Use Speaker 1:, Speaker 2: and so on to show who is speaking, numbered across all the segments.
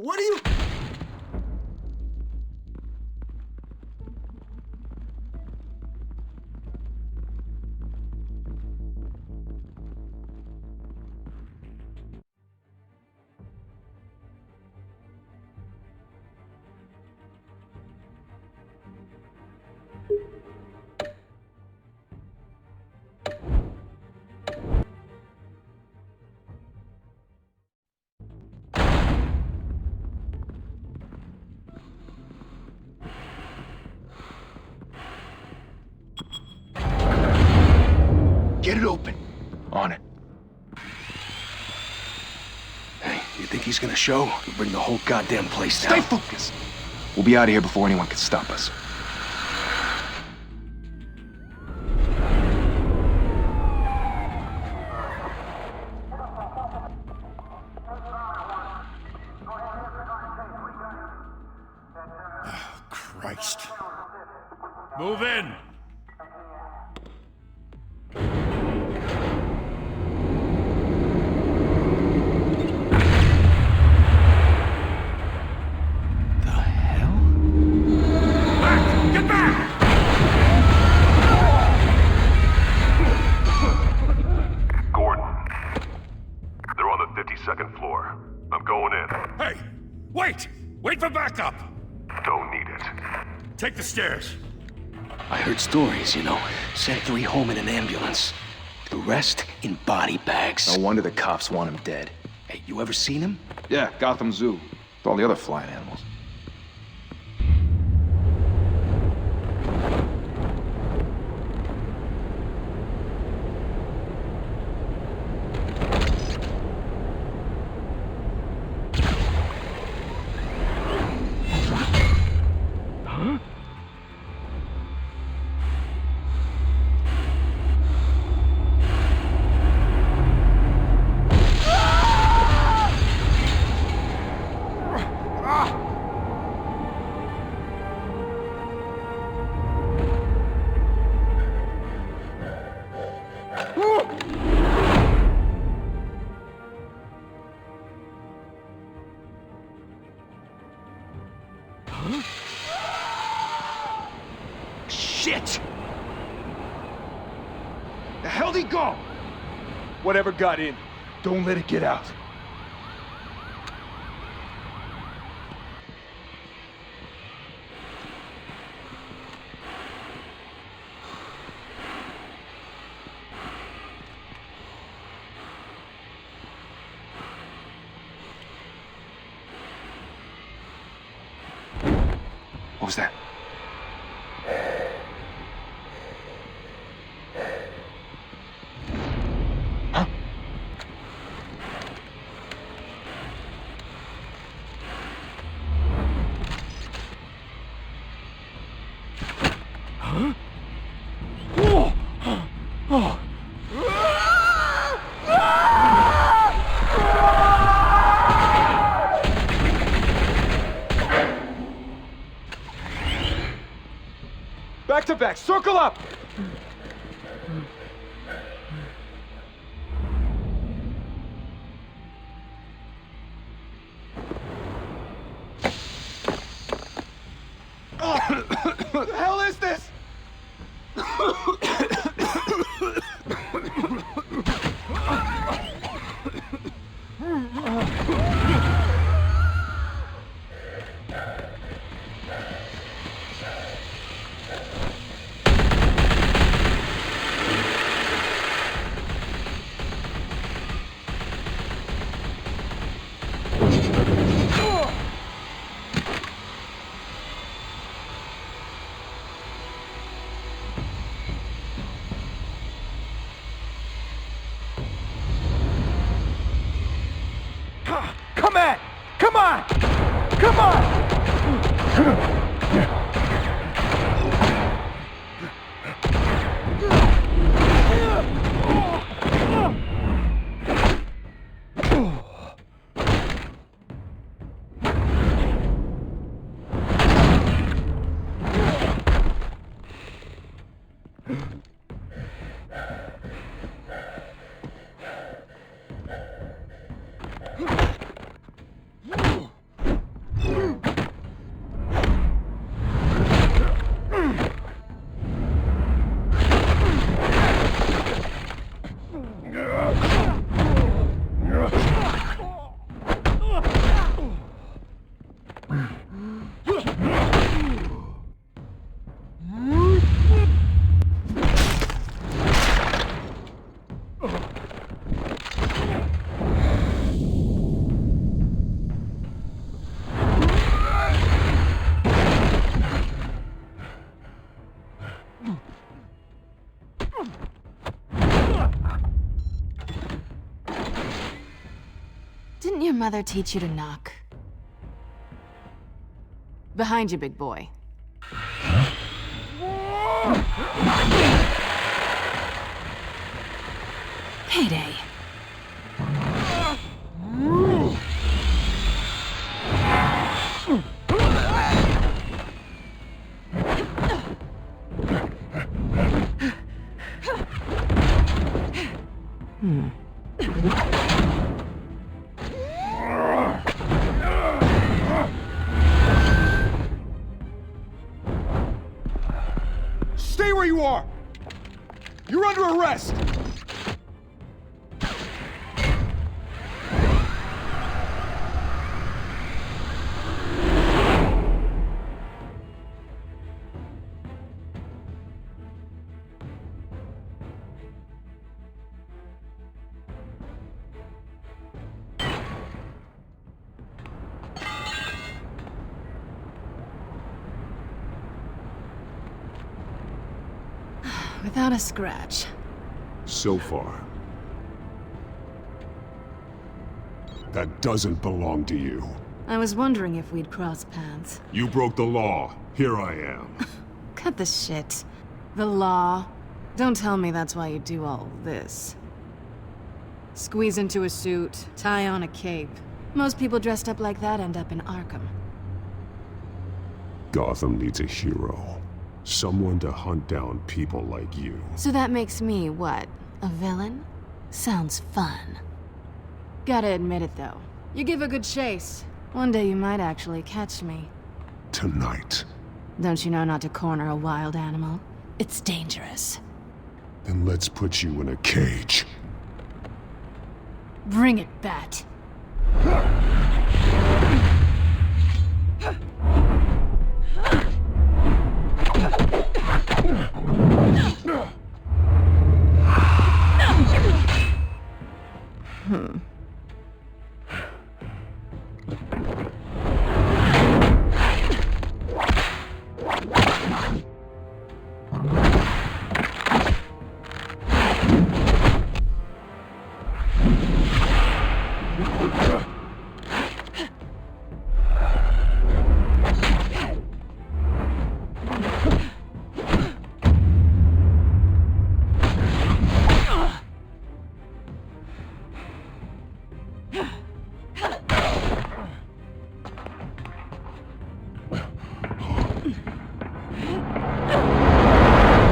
Speaker 1: What are you...
Speaker 2: Get it open. On it.
Speaker 1: Hey, you think he's gonna show? He'll bring the whole goddamn place down.
Speaker 2: Stay focused. We'll be out of here before anyone can stop us.
Speaker 1: Christ.
Speaker 3: Move in!
Speaker 1: The hell?
Speaker 3: Back! Get back!
Speaker 4: Gordon. They're on the 52nd floor. I'm going in.
Speaker 3: Hey! Wait! Wait for backup!
Speaker 4: Don't need it.
Speaker 3: Take the stairs.
Speaker 1: I heard stories, you know. Sent 3 home in an ambulance. The rest in body bags.
Speaker 2: No wonder the cops want him dead.
Speaker 1: Hey, you ever seen him?
Speaker 2: Yeah, Gautham Zoo. With all the other flying animals.
Speaker 1: Shit!
Speaker 2: The hell'd he go? Whatever got in, don't let it get out. What was that? Huh?
Speaker 1: Huh? Oh! Oh!
Speaker 2: Back to back, circle up! What the hell is this? Come on! Come on! Come on!
Speaker 5: your mother teach you to knock? Behind you, big boy. Payday.
Speaker 2: Stay where you are! You're under arrest!
Speaker 5: Without a scratch.
Speaker 6: So far. That doesn't belong to you.
Speaker 5: I was wondering if we'd cross paths.
Speaker 6: You broke the law. Here I am.
Speaker 5: Cut the shit. The law. Don't tell me that's why you do all this. Squeeze into a suit, tie on a cape. Most people dressed up like that end up in Arkham.
Speaker 6: Gotham needs a hero. Someone to hunt down people like you.
Speaker 5: So that makes me, what, a villain? Sounds fun. Gotta admit it, though. You give a good chase. One day you might actually catch me.
Speaker 6: Tonight.
Speaker 5: Don't you know not to corner a wild animal? It's dangerous.
Speaker 6: Then let's put you in a cage.
Speaker 5: Bring it, Bat.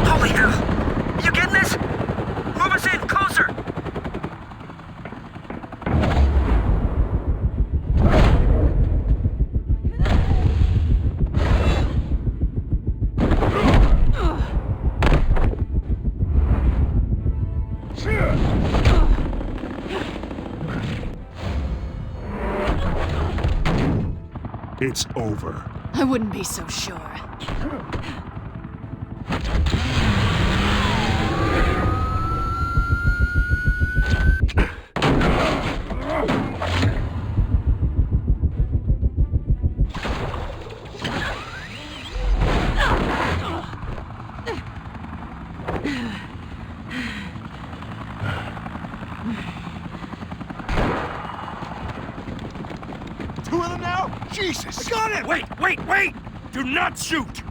Speaker 1: Holy hell! You getting this? Move us in, closer!
Speaker 6: It's over.
Speaker 5: I wouldn't be so sure.
Speaker 2: Two of them now? Jesus! I got it!
Speaker 3: Wait! Do not shoot!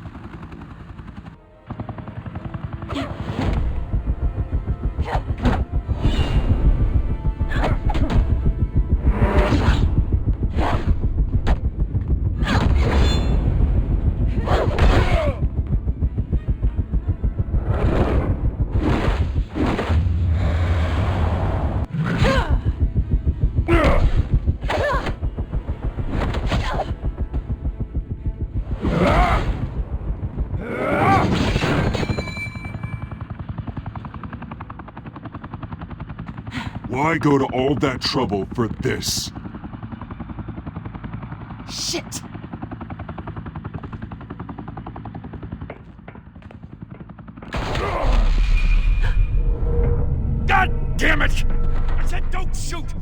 Speaker 6: Why go to all that trouble for this?
Speaker 5: Shit!
Speaker 3: God damn it! I said don't shoot!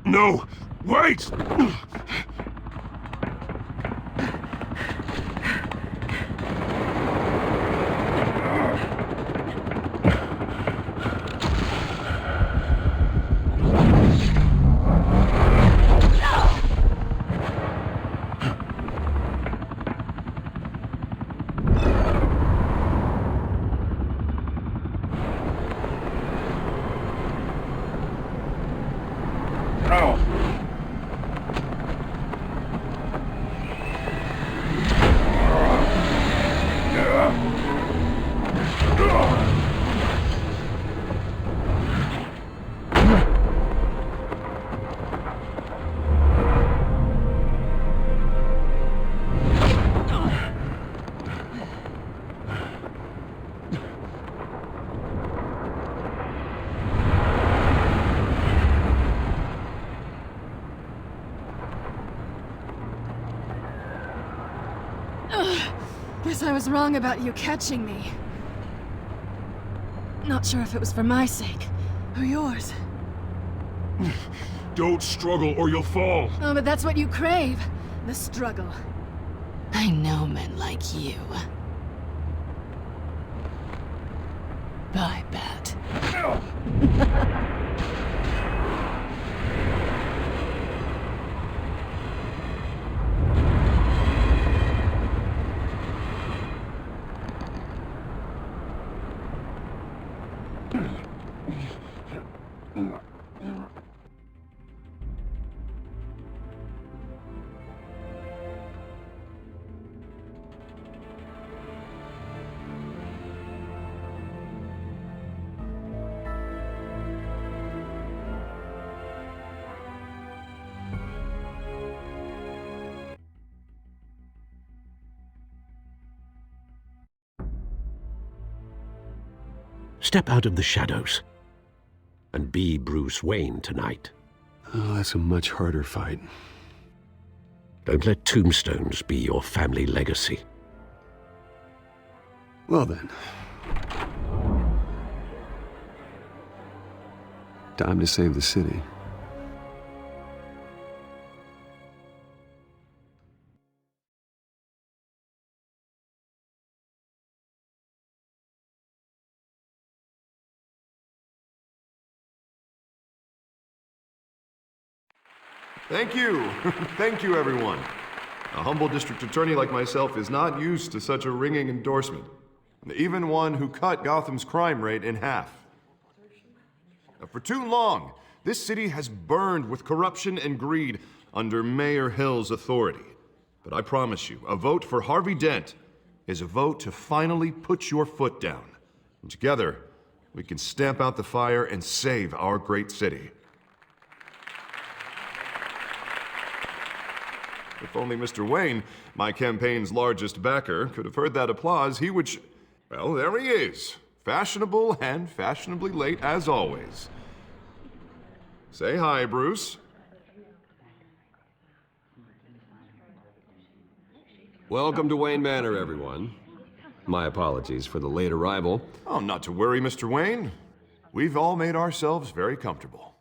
Speaker 6: No! Wait!
Speaker 5: Guess I was wrong about you catching me. Not sure if it was for my sake, or yours.
Speaker 6: Don't struggle or you'll fall.
Speaker 5: Oh, but that's what you crave. The struggle. I know men like you. Bye, Bat.
Speaker 7: Step out of the shadows and be Bruce Wayne tonight.
Speaker 6: Oh, that's a much harder fight.
Speaker 7: Don't let tombstones be your family legacy.
Speaker 6: Well then. Time to save the city.
Speaker 4: Thank you. Thank you, everyone. A humble district attorney like myself is not used to such a ringing endorsement. Even one who cut Gotham's crime rate in half. For too long, this city has burned with corruption and greed under Mayor Hill's authority. But I promise you, a vote for Harvey Dent is a vote to finally put your foot down. And together, we can stamp out the fire and save our great city. If only Mr. Wayne, my campaign's largest backer, could have heard that applause, he would well, there he is. Fashionable and fashionably late as always. Say hi, Bruce.
Speaker 8: Welcome to Wayne Manor, everyone. My apologies for the late arrival.
Speaker 4: Oh, not to worry, Mr. Wayne. We've all made ourselves very comfortable.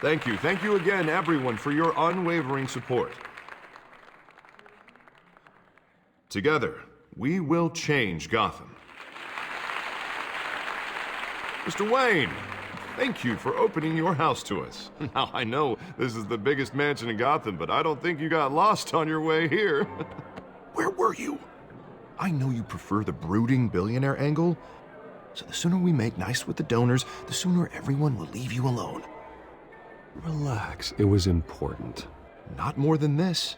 Speaker 4: Thank you again, everyone, for your unwavering support. Together, we will change Gotham. Mr. Wayne, thank you for opening your house to us. Now, I know this is the biggest mansion in Gotham, but I don't think you got lost on your way here. Where were you? I know you prefer the brooding billionaire angle, so the sooner we make nice with the donors, the sooner everyone will leave you alone.
Speaker 6: Relax, it was important.
Speaker 4: Not more than this.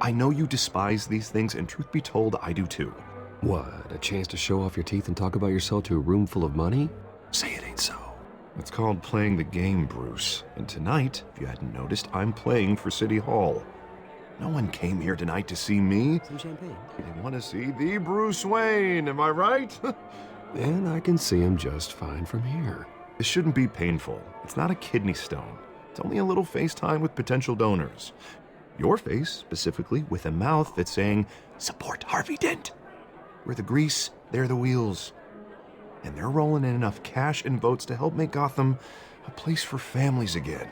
Speaker 4: I know you despise these things, and truth be told, I do too.
Speaker 8: What, a chance to show off your teeth and talk about yourself to a room full of money?
Speaker 4: Say it ain't so. It's called playing the game, Bruce. And tonight, if you hadn't noticed, I'm playing for City Hall. No one came here tonight to see me.
Speaker 8: Some champagne.
Speaker 4: They want to see the Bruce Wayne, am I right?
Speaker 6: And I can see him just fine from here.
Speaker 4: This shouldn't be painful. It's not a kidney stone. It's only a little FaceTime with potential donors. Your face, specifically, with a mouth that's saying, support Harvey Dent. We're the grease, they're the wheels. And they're rolling in enough cash and votes to help make Gotham a place for families again.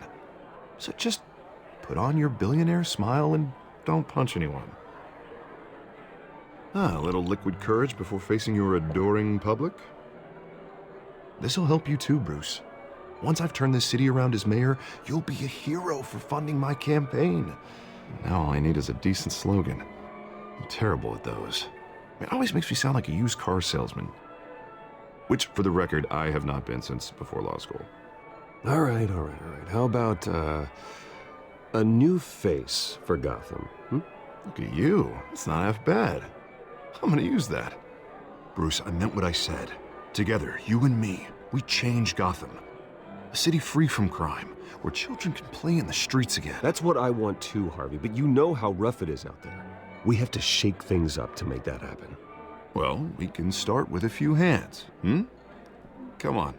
Speaker 4: So just put on your billionaire smile and don't punch anyone. A little liquid courage before facing your adoring public. This'll help you too, Bruce. Once I've turned this city around as mayor, you'll be a hero for funding my campaign. Now all I need is a decent slogan. I'm terrible at those. It always makes me sound like a used car salesman. Which, for the record, I have not been since before law school.
Speaker 8: All right. How about, a new face for Gotham?
Speaker 4: Look at you. It's not half bad. I'm gonna use that. Bruce, I meant what I said. Together, you and me, we change Gotham. A city free from crime, where children can play in the streets again.
Speaker 8: That's what I want too, Harvey, but you know how rough it is out there. We have to shake things up to make that happen.
Speaker 4: Well, we can start with a few hands, hmm? Come on.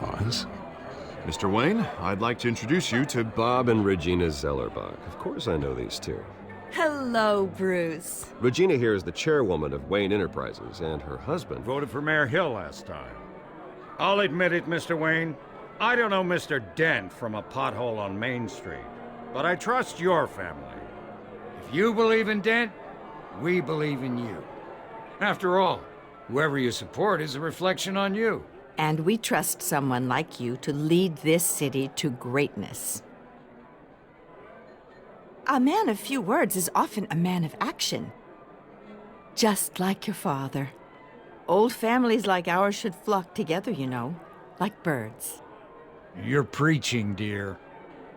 Speaker 6: Oz?
Speaker 4: Mr. Wayne, I'd like to introduce you to
Speaker 8: Bob and Regina Zellerbach. Of course I know these two.
Speaker 9: Hello, Bruce.
Speaker 8: Regina here is the chairwoman of Wayne Enterprises, and her husband...
Speaker 3: Voted for Mayor Hill last time. I'll admit it, Mr. Wayne. I don't know Mr. Dent from a pothole on Main Street, but I trust your family. If you believe in Dent, we believe in you. After all, whoever you support is a reflection on you.
Speaker 9: And we trust someone like you to lead this city to greatness. A man of few words is often a man of action. Just like your father. Old families like ours should flock together, you know, like birds.
Speaker 3: You're preaching, dear.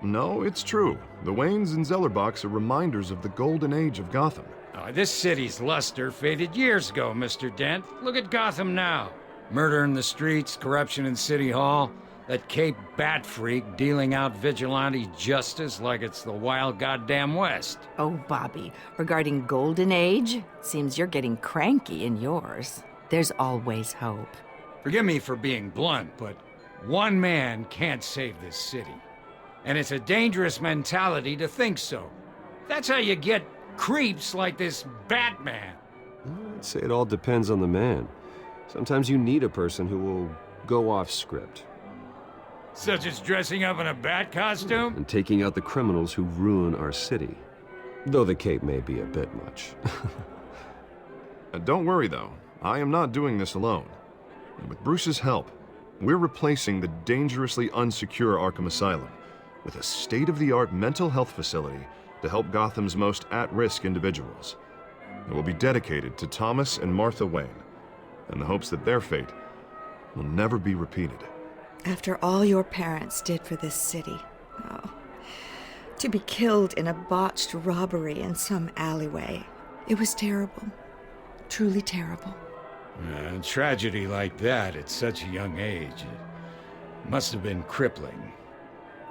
Speaker 4: No, it's true. The Waynes and Zellerbachs are reminders of the golden age of Gotham.
Speaker 3: This city's luster faded years ago, Mr. Dent. Look at Gotham now. Murder in the streets, corruption in City Hall, that Cape Bat freak dealing out vigilante justice like it's the wild goddamn West.
Speaker 9: Oh, Bobby, regarding Golden Age, seems you're getting cranky in yours. There's always hope.
Speaker 3: Forgive me for being blunt, but one man can't save this city. And it's a dangerous mentality to think so. That's how you get creeps like this Batman.
Speaker 8: I'd say it all depends on the man. Sometimes you need a person who will go off script.
Speaker 3: Such as dressing up in a bat costume?
Speaker 8: And taking out the criminals who ruin our city. Though the cape may be a bit much.
Speaker 4: Don't worry, though. I am not doing this alone. And with Bruce's help, we're replacing the dangerously unsecure Arkham Asylum with a state-of-the-art mental health facility to help Gotham's most at-risk individuals. It will be dedicated to Thomas and Martha Wayne, in the hopes that their fate will never be repeated.
Speaker 9: After all your parents did for this city, to be killed in a botched robbery in some alleyway, it was terrible. Truly terrible.
Speaker 3: A tragedy like that at such a young age, it must have been crippling.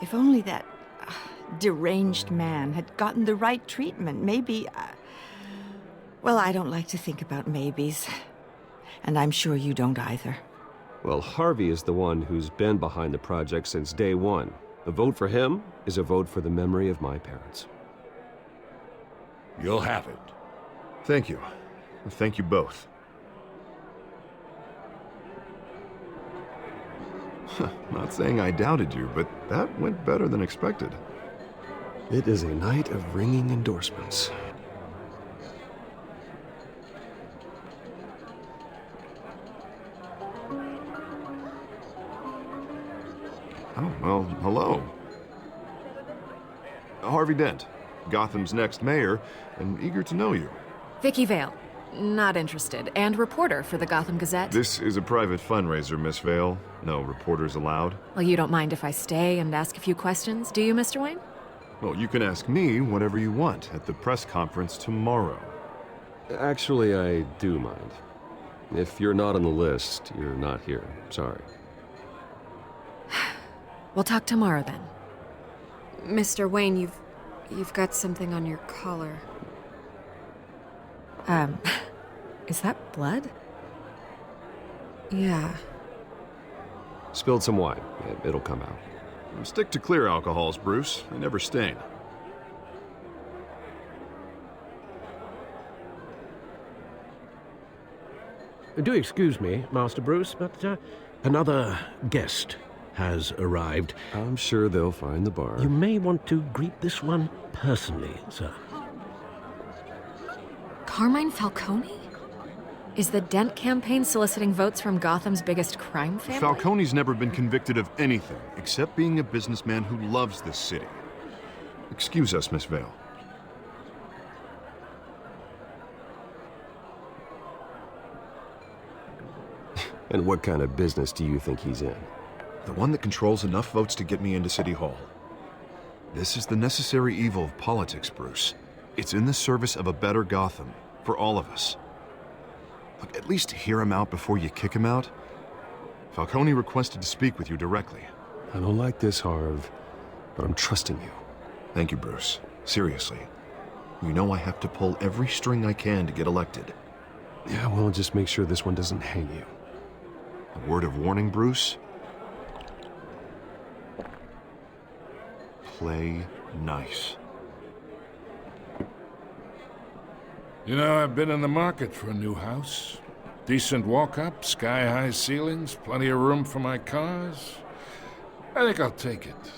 Speaker 9: If only that deranged man had gotten the right treatment, maybe... well, I don't like to think about maybes. And I'm sure you don't either.
Speaker 8: Well, Harvey is the one who's been behind the project since day one. A vote for him is a vote for the memory of my parents.
Speaker 3: You'll have it.
Speaker 4: Thank you. Thank you both. Not saying I doubted you, but that went better than expected.
Speaker 8: It is a night of ringing endorsements.
Speaker 4: Oh, well, hello. Harvey Dent, Gotham's next mayor, and eager to know you.
Speaker 5: Vicky Vale. Not interested. And reporter for the Gotham Gazette.
Speaker 4: This is a private fundraiser, Miss Vale. No reporters allowed.
Speaker 5: Well, you don't mind if I stay and ask a few questions, do you, Mr. Wayne?
Speaker 4: Well, you can ask me whatever you want at the press conference tomorrow.
Speaker 8: Actually, I do mind. If you're not on the list, you're not here. Sorry.
Speaker 5: We'll talk tomorrow then. Mr. Wayne, you've got something on your collar. Is that blood? Yeah.
Speaker 8: Spilled some wine. It'll come out.
Speaker 4: Stick to clear alcohols, Bruce. They never stain.
Speaker 7: Do excuse me, Master Bruce, but another guest has arrived.
Speaker 8: I'm sure they'll find the bar.
Speaker 7: You may want to greet this one personally, sir.
Speaker 5: Carmine Falcone? Is the Dent campaign soliciting votes from Gotham's biggest crime family?
Speaker 4: Falcone's never been convicted of anything except being a businessman who loves this city. Excuse us, Miss Vale.
Speaker 8: And what kind of business do you think he's in?
Speaker 4: The one that controls enough votes to get me into City Hall. This is the necessary evil of politics, Bruce. It's in the service of a better Gotham, for all of us. Look, at least hear him out before you kick him out. Falcone requested to speak with you directly.
Speaker 8: I don't like this, Harv, but I'm trusting you.
Speaker 4: Thank you, Bruce. Seriously. You know I have to pull every string I can to get elected.
Speaker 8: Yeah, well, just make sure this one doesn't hang you.
Speaker 4: A word of warning, Bruce? Play nice.
Speaker 10: You know, I've been in the market for a new house. Decent walk-up, sky-high ceilings, plenty of room for my cars. I think I'll take it.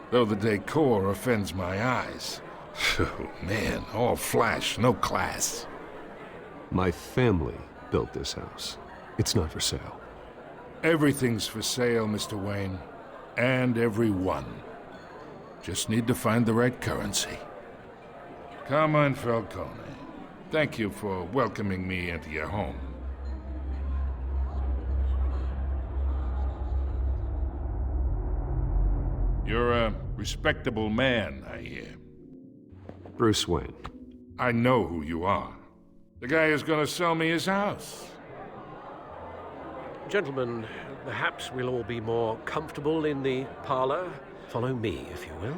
Speaker 10: Though the decor offends my eyes. Oh, man, all flash, no class.
Speaker 8: My family built this house. It's not for sale.
Speaker 10: Everything's for sale, Mr. Wayne. And everyone. Just need to find the right currency. Carmine Falcone, thank you for welcoming me into your home. You're a respectable man, I hear.
Speaker 8: Bruce Wayne.
Speaker 10: I know who you are. The guy who's gonna sell me his house.
Speaker 7: Gentlemen, perhaps we'll all be more comfortable in the parlor. Follow me, if you will.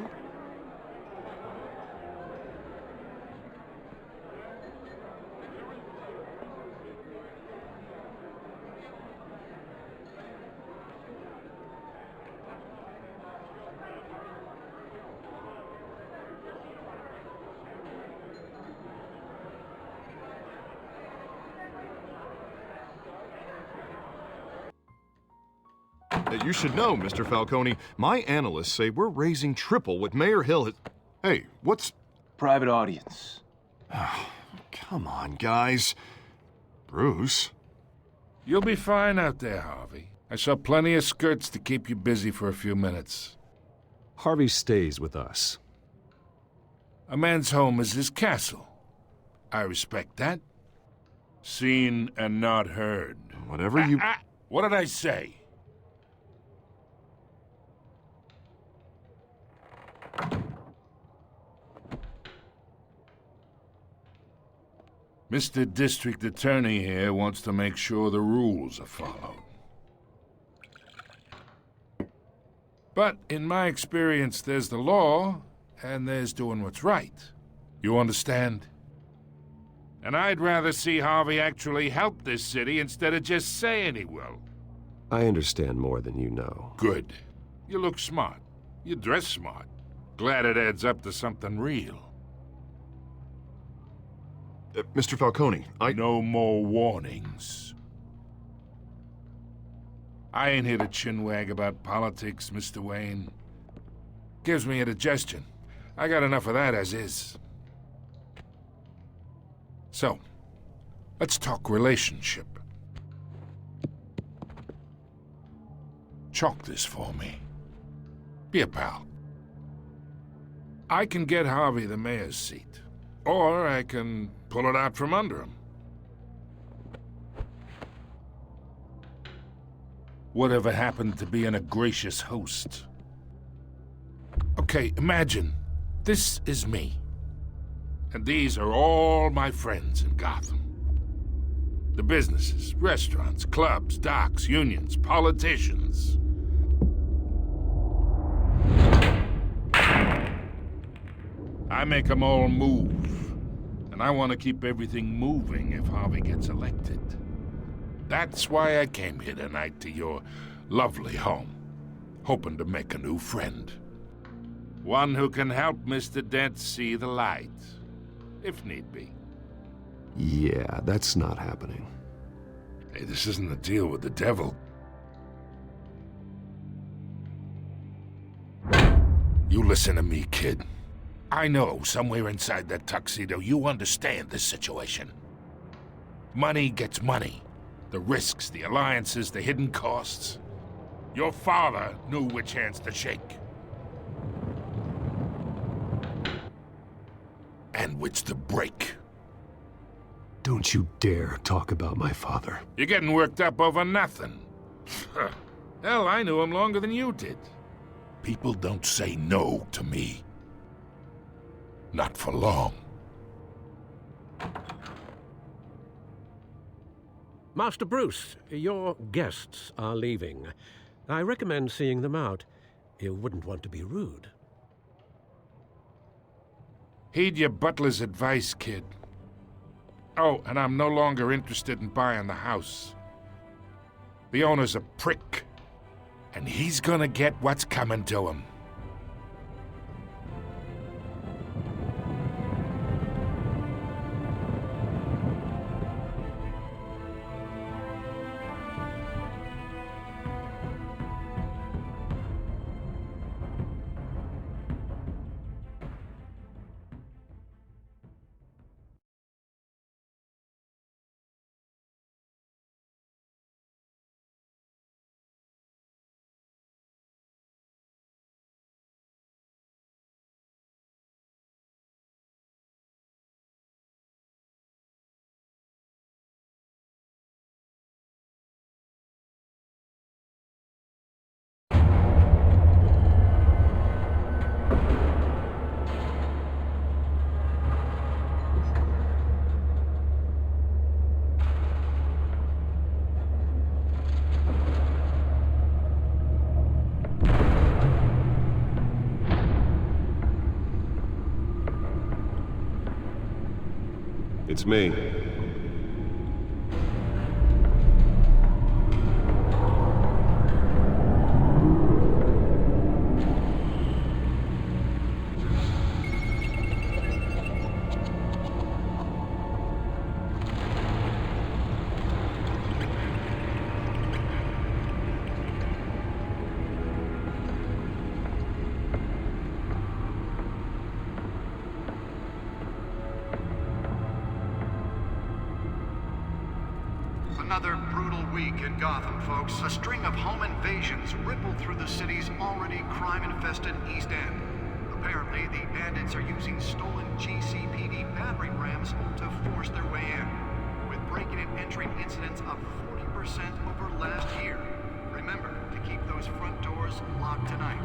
Speaker 4: You should know, Mr. Falcone, my analysts say we're raising triple what Mayor Hill has... Hey, what's...
Speaker 1: Private audience.
Speaker 4: Come on, guys. Bruce?
Speaker 10: You'll be fine out there, Harvey. I saw plenty of skirts to keep you busy for a few minutes.
Speaker 8: Harvey stays with us.
Speaker 10: A man's home is his castle. I respect that. Seen and not heard.
Speaker 4: Whatever you...
Speaker 10: What did I say? Mr. District Attorney here wants to make sure the rules are followed. But in my experience, there's the law, and there's doing what's right. You understand? And I'd rather see Harvey actually help this city instead of just saying he will.
Speaker 8: I understand more than you know.
Speaker 10: Good. You look smart. You dress smart. Glad it adds up to something real.
Speaker 4: Mr. Falcone,
Speaker 10: No more warnings. I ain't here to chinwag about politics, Mr. Wayne. Gives me indigestion. I got enough of that as is. So, let's talk relationship. Chalk this for me. Be a pal. I can get Harvey the mayor's seat, or I can pull it out from under him. Whatever happened to being a gracious host? Okay, imagine this is me. And these are all my friends in Gotham. The businesses, restaurants, clubs, docks, unions, politicians. I make them all move. And I want to keep everything moving if Harvey gets elected. That's why I came here tonight to your lovely home, hoping to make a new friend. One who can help Mr. Dent see the light, if need be.
Speaker 8: Yeah, that's not happening.
Speaker 10: Hey, this isn't a deal with the devil. You listen to me, kid. I know somewhere inside that tuxedo you understand this situation. Money gets money. The risks, the alliances, the hidden costs. Your father knew which hands to shake. And which to break.
Speaker 6: Don't you dare talk about my father.
Speaker 10: You're getting worked up over nothing. Hell, I knew him longer than you did. People don't say no to me. Not for long.
Speaker 7: Master Bruce, your guests are leaving. I recommend seeing them out. You wouldn't want to be rude.
Speaker 10: Heed your butler's advice, kid. Oh, and I'm no longer interested in buying the house. The owner's a prick, and he's gonna get what's coming to him.
Speaker 8: It's me.
Speaker 11: Another brutal week in Gotham, folks. A string of home invasions rippled through the city's already crime-infested East End. Apparently, the bandits are using stolen GCPD battering rams to force their way in, with breaking and entering incidents up 40% over last year. Remember to keep those front doors locked tonight.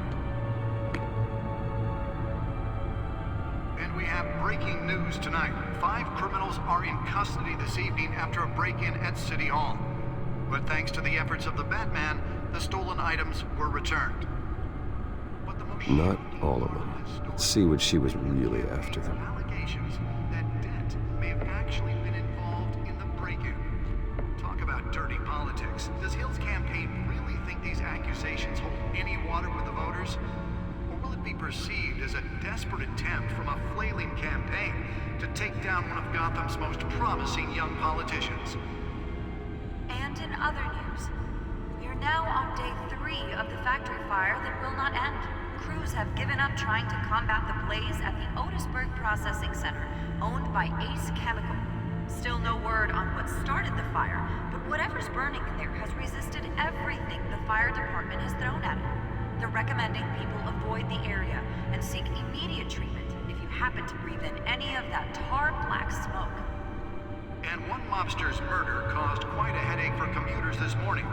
Speaker 11: And we have breaking news tonight. 5 criminals are in custody this evening after a break-in at City Hall. But thanks to the efforts of the Batman, the stolen items were returned. But the most
Speaker 8: Not all of them. Let's see what she was really after.
Speaker 11: Allegations that Dent may have actually been involved in the break-in. Talk about dirty politics. Does Hill's campaign really think these accusations hold any water with the voters? Or will it be perceived as a desperate attempt from a flailing campaign to take down one of Gotham's most promising young politicians?
Speaker 12: And in other news, we are now on day 3 of the factory fire that will not end. Crews have given up trying to combat the blaze at the Otisburg Processing Center, owned by Ace Chemical. Still no word on what started the fire, but whatever's burning in there has resisted everything the fire department has thrown at it. They're recommending people avoid the area and seek immediate treatment if you happen to breathe in any of that tar black smoke.
Speaker 11: And one mobster's murder caused quite a headache for commuters this morning.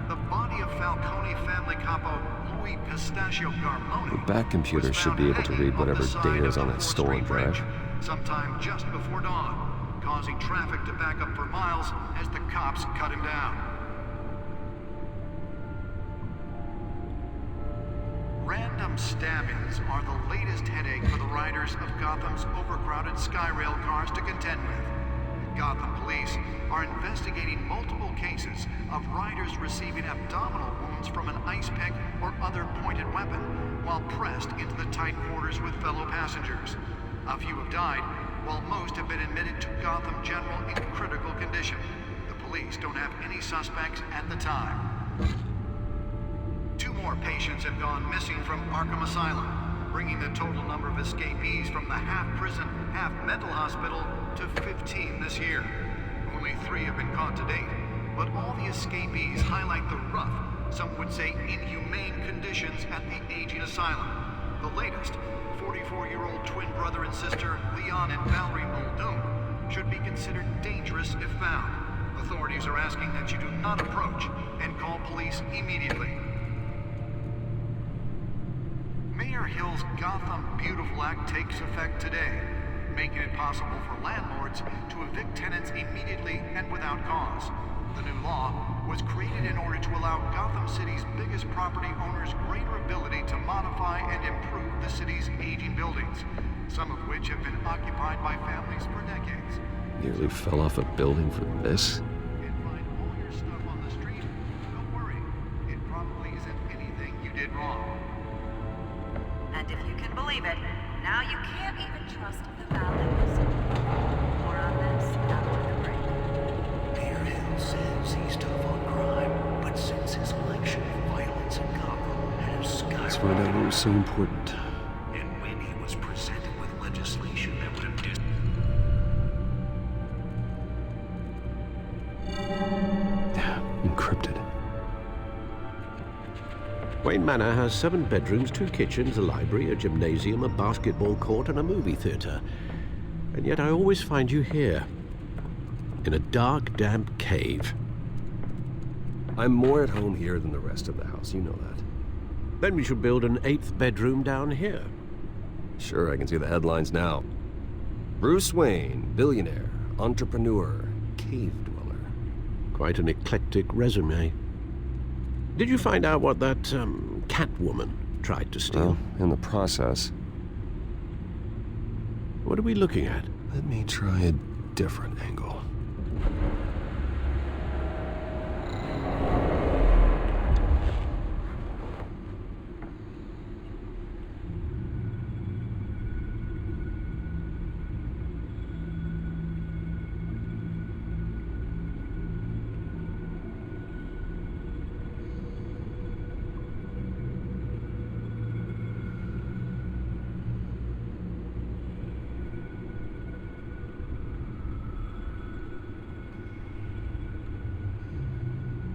Speaker 11: The body of Falcone family capo Louis Pistachio Garmone.
Speaker 8: The back computer should be able to read whatever data is on that stolen drive.
Speaker 11: Sometime just before dawn, causing traffic to back up for miles as the cops cut him down. Random stabbings are the latest headache for the riders of Gotham's overcrowded Skyrail cars to contend with. Gotham police are investigating multiple cases of riders receiving abdominal wounds from an ice pick or other pointed weapon while pressed into the tight quarters with fellow passengers. A few have died, while most have been admitted to Gotham General in critical condition. The police don't have any suspects at the time. 2 more patients have gone missing from Arkham Asylum, bringing the total number of escapees from the half-prison, half-mental hospital to 15 this year. Only 3 have been caught to date, but all the escapees highlight the rough, some would say inhumane conditions at the aging asylum. The latest, 44-year-old twin brother and sister Leon and Valerie Muldoon, should be considered dangerous if found. Authorities are asking that you do not approach and call police immediately. Mayor Hill's Gautham Beautiful Act takes effect today, making it possible for landlords to evict tenants immediately and without cause. The new law was created in order to allow Gotham City's biggest property owners greater ability to modify and improve the city's aging buildings, some of which have been occupied by families for decades.
Speaker 8: Nearly fell off a building for this.
Speaker 11: And find all your stuff on the street? Don't worry. It probably isn't anything you did wrong.
Speaker 12: And if you can believe it, now you can't even trust the values. More on this after the break.
Speaker 1: Mayor Hill says he's tough on crime, but since his election, violence in Gotham has skyrocketed.
Speaker 8: Let's find out what was so important.
Speaker 1: And when he was presented with legislation that would have
Speaker 8: Encrypted.
Speaker 7: Wayne Manor has 7 bedrooms, 2 kitchens, a library, a gymnasium, a basketball court, and a movie theater. And yet I always find you here, in a dark, damp cave.
Speaker 8: I'm more at home here than the rest of the house, you know that.
Speaker 7: Then we should build an 8th bedroom down here.
Speaker 8: Sure, I can see the headlines now. Bruce Wayne, billionaire, entrepreneur, cave dweller.
Speaker 7: Quite an eclectic resume. Did you find out what that, Catwoman tried to steal?
Speaker 8: Well, in the process.
Speaker 7: What are we looking at?
Speaker 8: Let me try a different angle.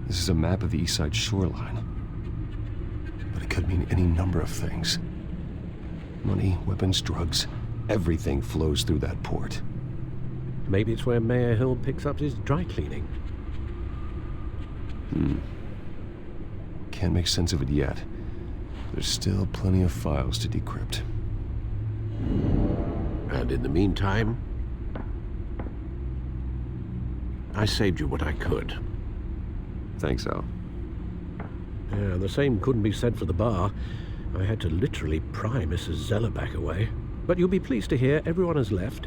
Speaker 8: This is a map of the East Side shoreline. But it could mean any number of things. Money, weapons, drugs, everything flows through that port.
Speaker 7: Maybe it's where Mayor Hill picks up his dry cleaning.
Speaker 8: Can't make sense of it yet. There's still plenty of files to decrypt.
Speaker 7: And in the meantime, I saved you what I could.
Speaker 8: Thanks, Al.
Speaker 7: Yeah, the same couldn't be said for the bar. I had to literally pry Mrs. Zellerback away. But you'll be pleased to hear everyone has left,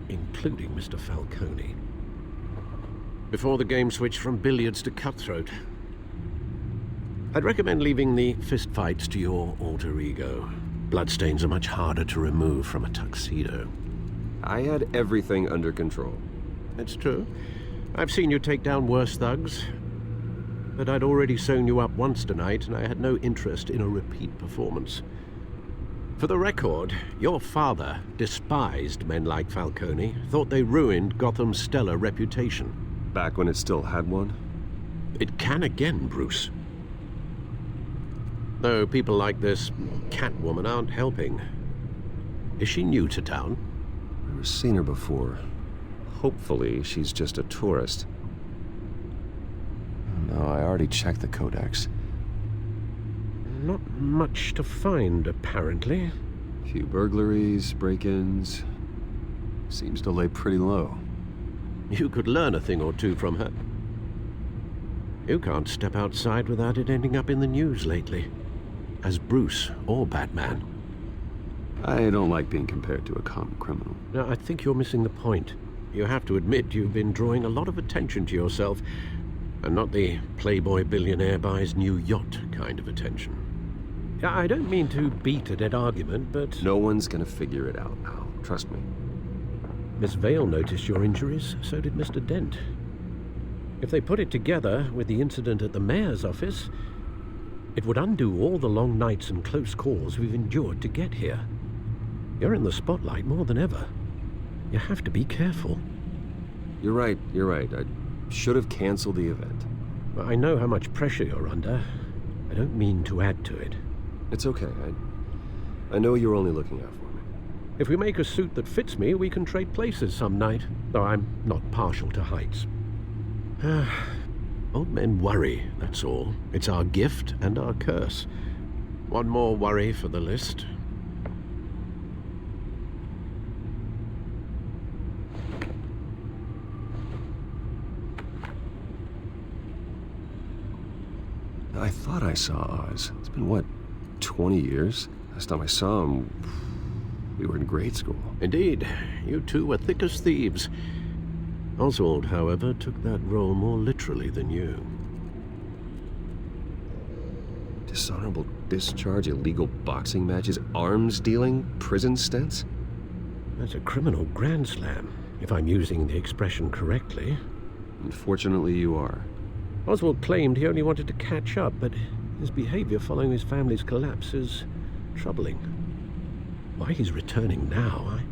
Speaker 7: including Mr. Falcone. Before the game switched from billiards to cutthroat. I'd recommend leaving the fistfights to your alter ego. Bloodstains are much harder to remove from a tuxedo.
Speaker 8: I had everything under control.
Speaker 7: It's true. I've seen you take down worse thugs. But I'd already sewn you up once tonight, and I had no interest in a repeat performance. For the record, your father despised men like Falcone, thought they ruined Gotham's stellar reputation.
Speaker 8: Back when it still had one?
Speaker 7: It can again, Bruce. Though people like this Catwoman aren't helping. Is she new to town?
Speaker 8: I've never seen her before. Hopefully, she's just a tourist. No, I already checked the codex.
Speaker 7: Not much to find, apparently.
Speaker 8: Few burglaries, break-ins. Seems to lay pretty low.
Speaker 7: You could learn a thing or two from her. You can't step outside without it ending up in the news lately. As Bruce or Batman.
Speaker 8: I don't like being compared to a common criminal.
Speaker 7: No, I think you're missing the point. You have to admit you've been drawing a lot of attention to yourself, and not the playboy billionaire buys new yacht kind of attention. I don't mean to beat a dead argument, but...
Speaker 8: No one's gonna figure it out now. Trust me.
Speaker 7: Miss Vale noticed your injuries, so did Mr. Dent. If they put it together with the incident at the mayor's office, it would undo all the long nights and close calls we've endured to get here. You're in the spotlight more than ever. You have to be careful.
Speaker 8: You're right. I should have canceled the event.
Speaker 7: I know how much pressure you're under. I don't mean to add to it.
Speaker 8: It's okay. I know you're only looking out for me.
Speaker 7: If we make a suit that fits me, we can trade places some night, though I'm not partial to heights. Old men worry, that's all. It's our gift and our curse. One more worry for the list.
Speaker 8: I thought I saw Oz. It's been, what, 20 years? Last time I saw him, we were in grade school.
Speaker 7: Indeed. You two were thick as thieves. Oswald, however, took that role more literally than you.
Speaker 8: Dishonorable discharge, illegal boxing matches, arms dealing, prison stints?
Speaker 7: That's a criminal grand slam, if I'm using the expression correctly.
Speaker 8: Unfortunately, you are.
Speaker 7: Oswald claimed he only wanted to catch up, but his behavior following his family's collapse is troubling. Why he's returning now, I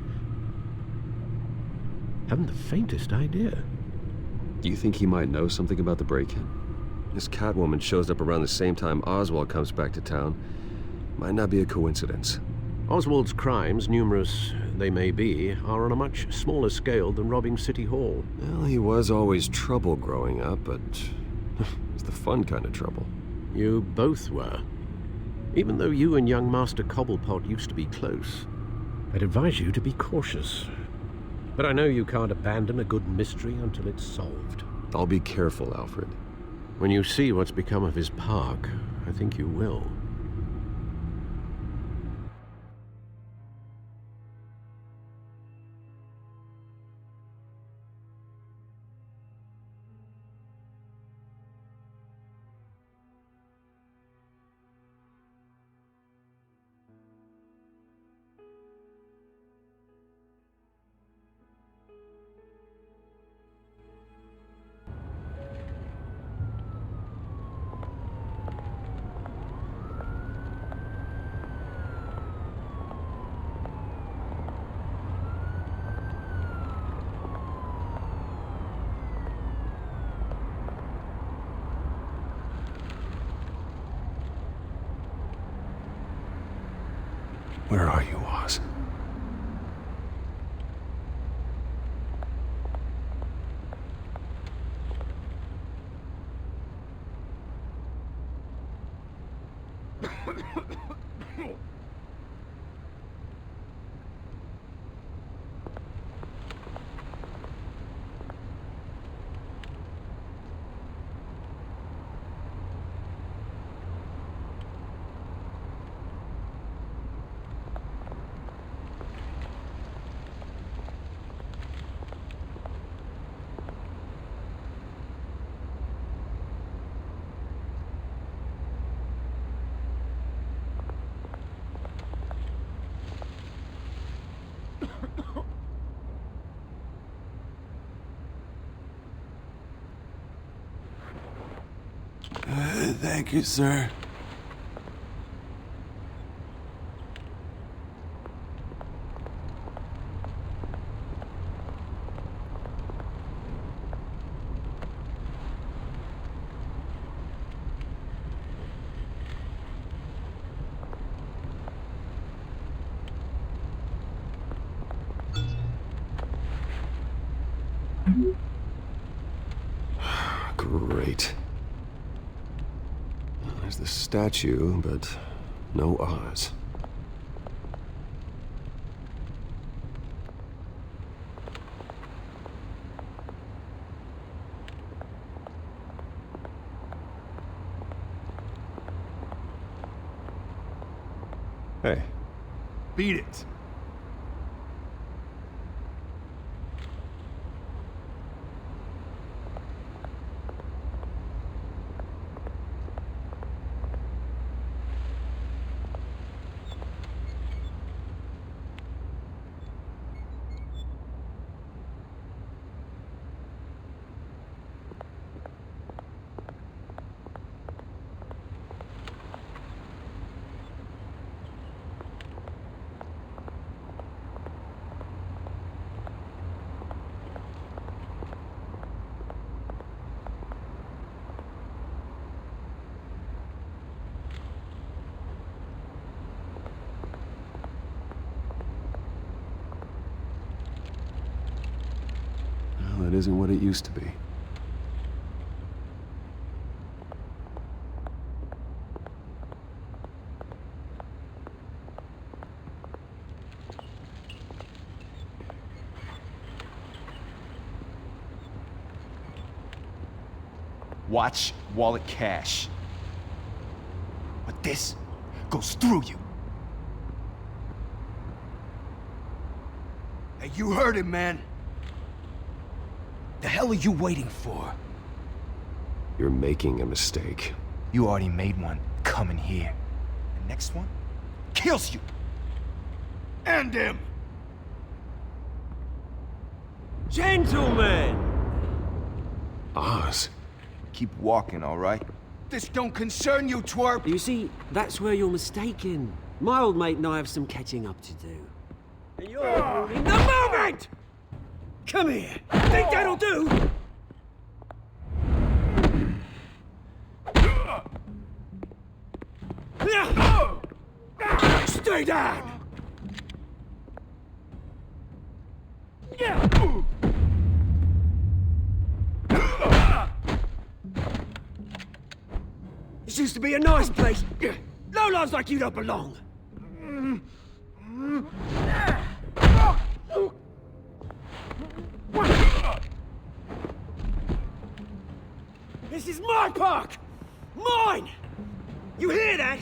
Speaker 7: haven't the faintest idea.
Speaker 8: Do you think he might know something about the break-in? This Catwoman shows up around the same time Oswald comes back to town. Might not be a coincidence.
Speaker 7: Oswald's crimes, numerous they may be, are on a much smaller scale than robbing City Hall.
Speaker 8: Well, he was always trouble growing up, but it's the fun kind of trouble.
Speaker 7: You both were. Even though you and young Master Cobblepot used to be close, I'd advise you to be cautious. But I know you can't abandon a good mystery until it's solved.
Speaker 8: I'll be careful, Alfred.
Speaker 7: When you see what's become of his park, I think you will.
Speaker 8: Where are you, Oz?
Speaker 13: Thank you, sir.
Speaker 8: Great. There's the statue, but no Oz. Hey.
Speaker 2: Beat it.
Speaker 8: Well, it isn't what it used to be.
Speaker 2: Watch wallet cash. But this goes through you. Hey, you heard him, man. The hell are you waiting for?
Speaker 8: You're making a mistake.
Speaker 2: You already made one coming here. The next one kills you. And him.
Speaker 13: Gentlemen!
Speaker 8: Oz.
Speaker 2: Keep walking, all right? This don't concern you, twerp!
Speaker 13: You see, that's where you're mistaken. My old mate and I have some catching up to do. And you're ruining the moment! Come here! Think that'll do? Stay down! This used to be a nice place. Lowlifes like you don't belong. This is my park! Mine! You hear that?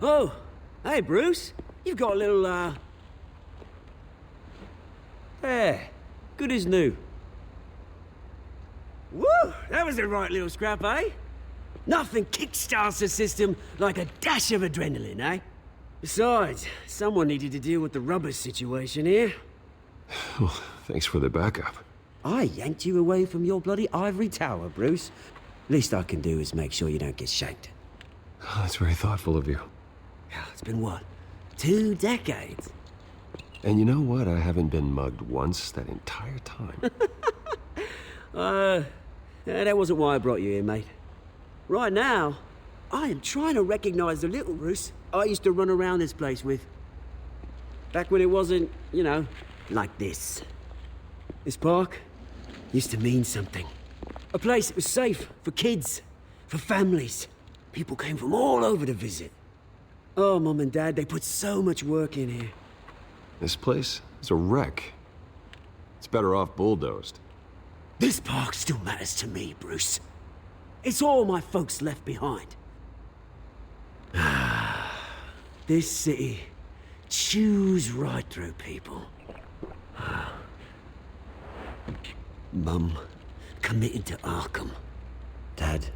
Speaker 13: Oh, hey Bruce. You've got a little, There. Good as new. Woo! That was a right little scrap, eh? Nothing kickstarts the system like a dash of adrenaline, eh? Besides, someone needed to deal with the rubber situation here.
Speaker 8: Well, thanks for the backup.
Speaker 13: I yanked you away from your bloody ivory tower, Bruce. Least I can do is make sure you don't get shanked.
Speaker 8: Oh, that's very thoughtful of you.
Speaker 13: It's been what? 2 decades?
Speaker 8: And you know what? I haven't been mugged once that entire time.
Speaker 13: That wasn't why I brought you here, mate. Right now, I am trying to recognize the little Bruce I used to run around this place with. Back when it wasn't, you know, like this. This park used to mean something. A place that was safe for kids, for families. People came from all over to visit. Oh, Mum and Dad, they put so much work in here.
Speaker 8: This place is a wreck. It's better off bulldozed.
Speaker 13: This park still matters to me, Bruce. It's all my folks left behind. This city chews right through people. Mum committed to Arkham. Dad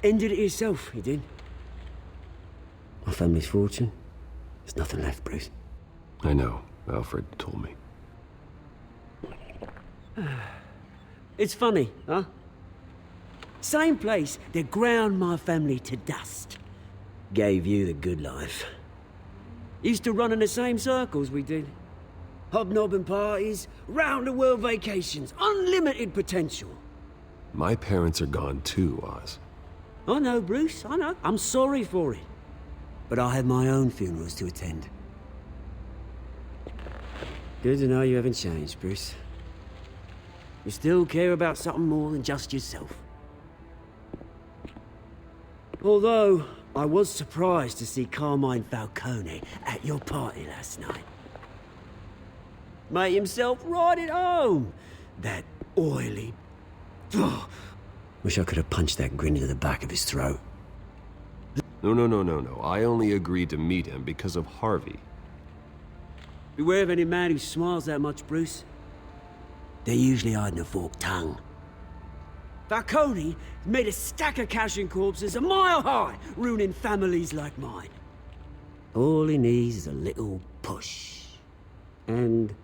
Speaker 13: ended it yourself, he did. My family's fortune, there's nothing left, Bruce.
Speaker 8: I know. Alfred told me.
Speaker 13: It's funny, huh? Same place that ground my family to dust. Gave you the good life. Used to run in the same circles we did. Hobnobbing parties, round-the-world vacations, unlimited potential.
Speaker 8: My parents are gone too, Oz.
Speaker 13: I know, Bruce, I know. I'm sorry for it. But I have my own funerals to attend. Good to know you haven't changed, Bruce. You still care about something more than just yourself. Although, I was surprised to see Carmine Falcone at your party last night. Made himself right at home. That oily... Wish I could have punched that grin into the back of his throat.
Speaker 8: No. I only agreed to meet him because of Harvey.
Speaker 13: Beware of any man who smiles that much, Bruce. They're usually hiding a forked tongue. Falcone made a stack of cashing corpses a mile high, ruining families like mine. All he needs is a little push. And...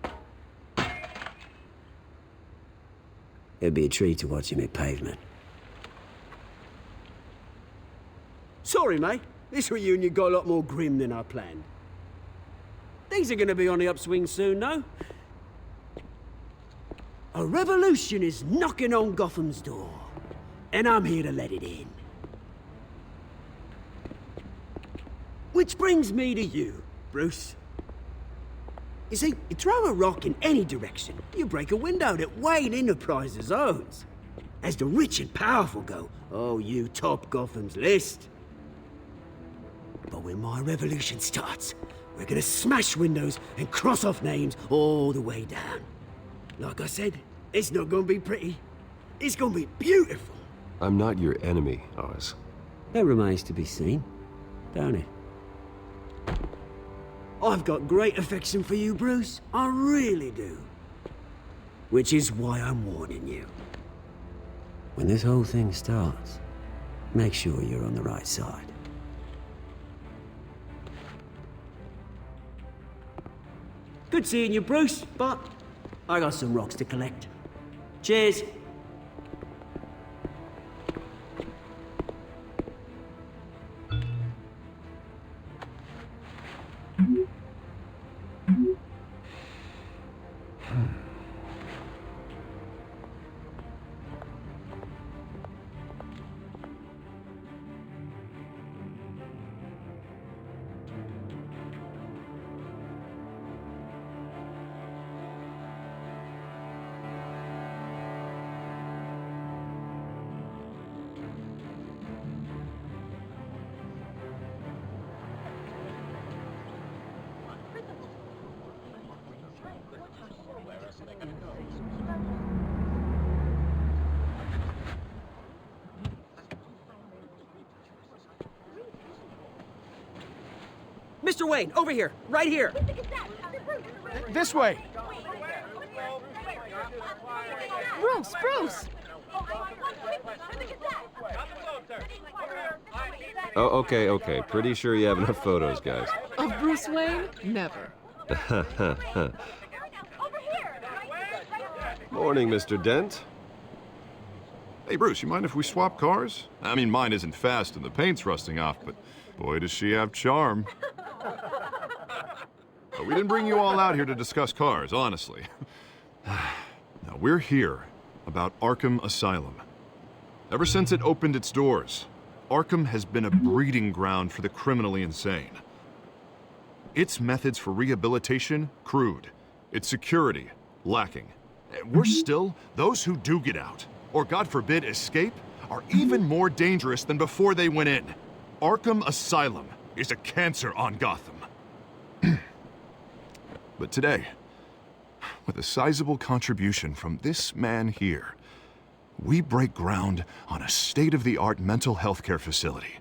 Speaker 13: it'd be a treat to watch him hit pavement. Sorry, mate. This reunion got a lot more grim than I planned. Things are gonna be on the upswing soon, though. A revolution is knocking on Gotham's door, and I'm here to let it in. Which brings me to you, Bruce. You see, you throw a rock in any direction, you break a window that Wayne Enterprises owns. As the rich and powerful go, oh, you top Gotham's list. But when my revolution starts, we're gonna smash windows and cross off names all the way down. Like I said, it's not gonna be pretty. It's gonna be beautiful.
Speaker 8: I'm not your enemy, Oz.
Speaker 13: That remains to be seen, don't it? I've got great affection for you, Bruce. I really do. Which is why I'm warning you. When this whole thing starts, make sure you're on the right side. Good seeing you, Bruce, but I got some rocks to collect. Cheers.
Speaker 14: Mr. Wayne, over here, right here.
Speaker 2: This way.
Speaker 5: Bruce!
Speaker 8: Oh, okay. Pretty sure you have enough photos, guys.
Speaker 5: Of Bruce Wayne? Never.
Speaker 8: Morning, Mr. Dent.
Speaker 4: Hey, Bruce, you mind if we swap cars? I mean, mine isn't fast and the paint's rusting off, but boy, does she have charm. But we didn't bring you all out here to discuss cars, honestly. Now, we're here about Arkham Asylum. Ever since it opened its doors, Arkham has been a breeding ground for the criminally insane. Its methods for rehabilitation, crude. Its security, lacking. Worse still, those who do get out, or God forbid escape, are even more dangerous than before they went in. Arkham Asylum is a cancer on Gotham. But today, with a sizable contribution from this man here, we break ground on a state-of-the-art mental health care facility.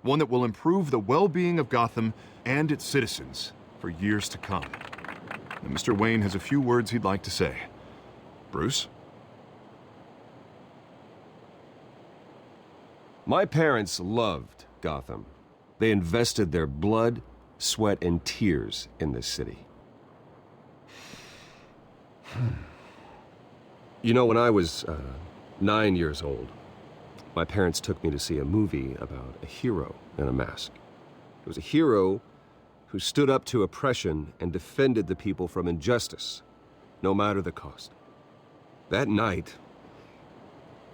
Speaker 4: One that will improve the well-being of Gotham and its citizens for years to come. And Mr. Wayne has a few words he'd like to say. Bruce?
Speaker 8: My parents loved Gotham. They invested their blood, sweat, and tears in this city. You know, when I was 9 years old, my parents took me to see a movie about a hero in a mask. It was a hero who stood up to oppression and defended the people from injustice, no matter the cost. That night,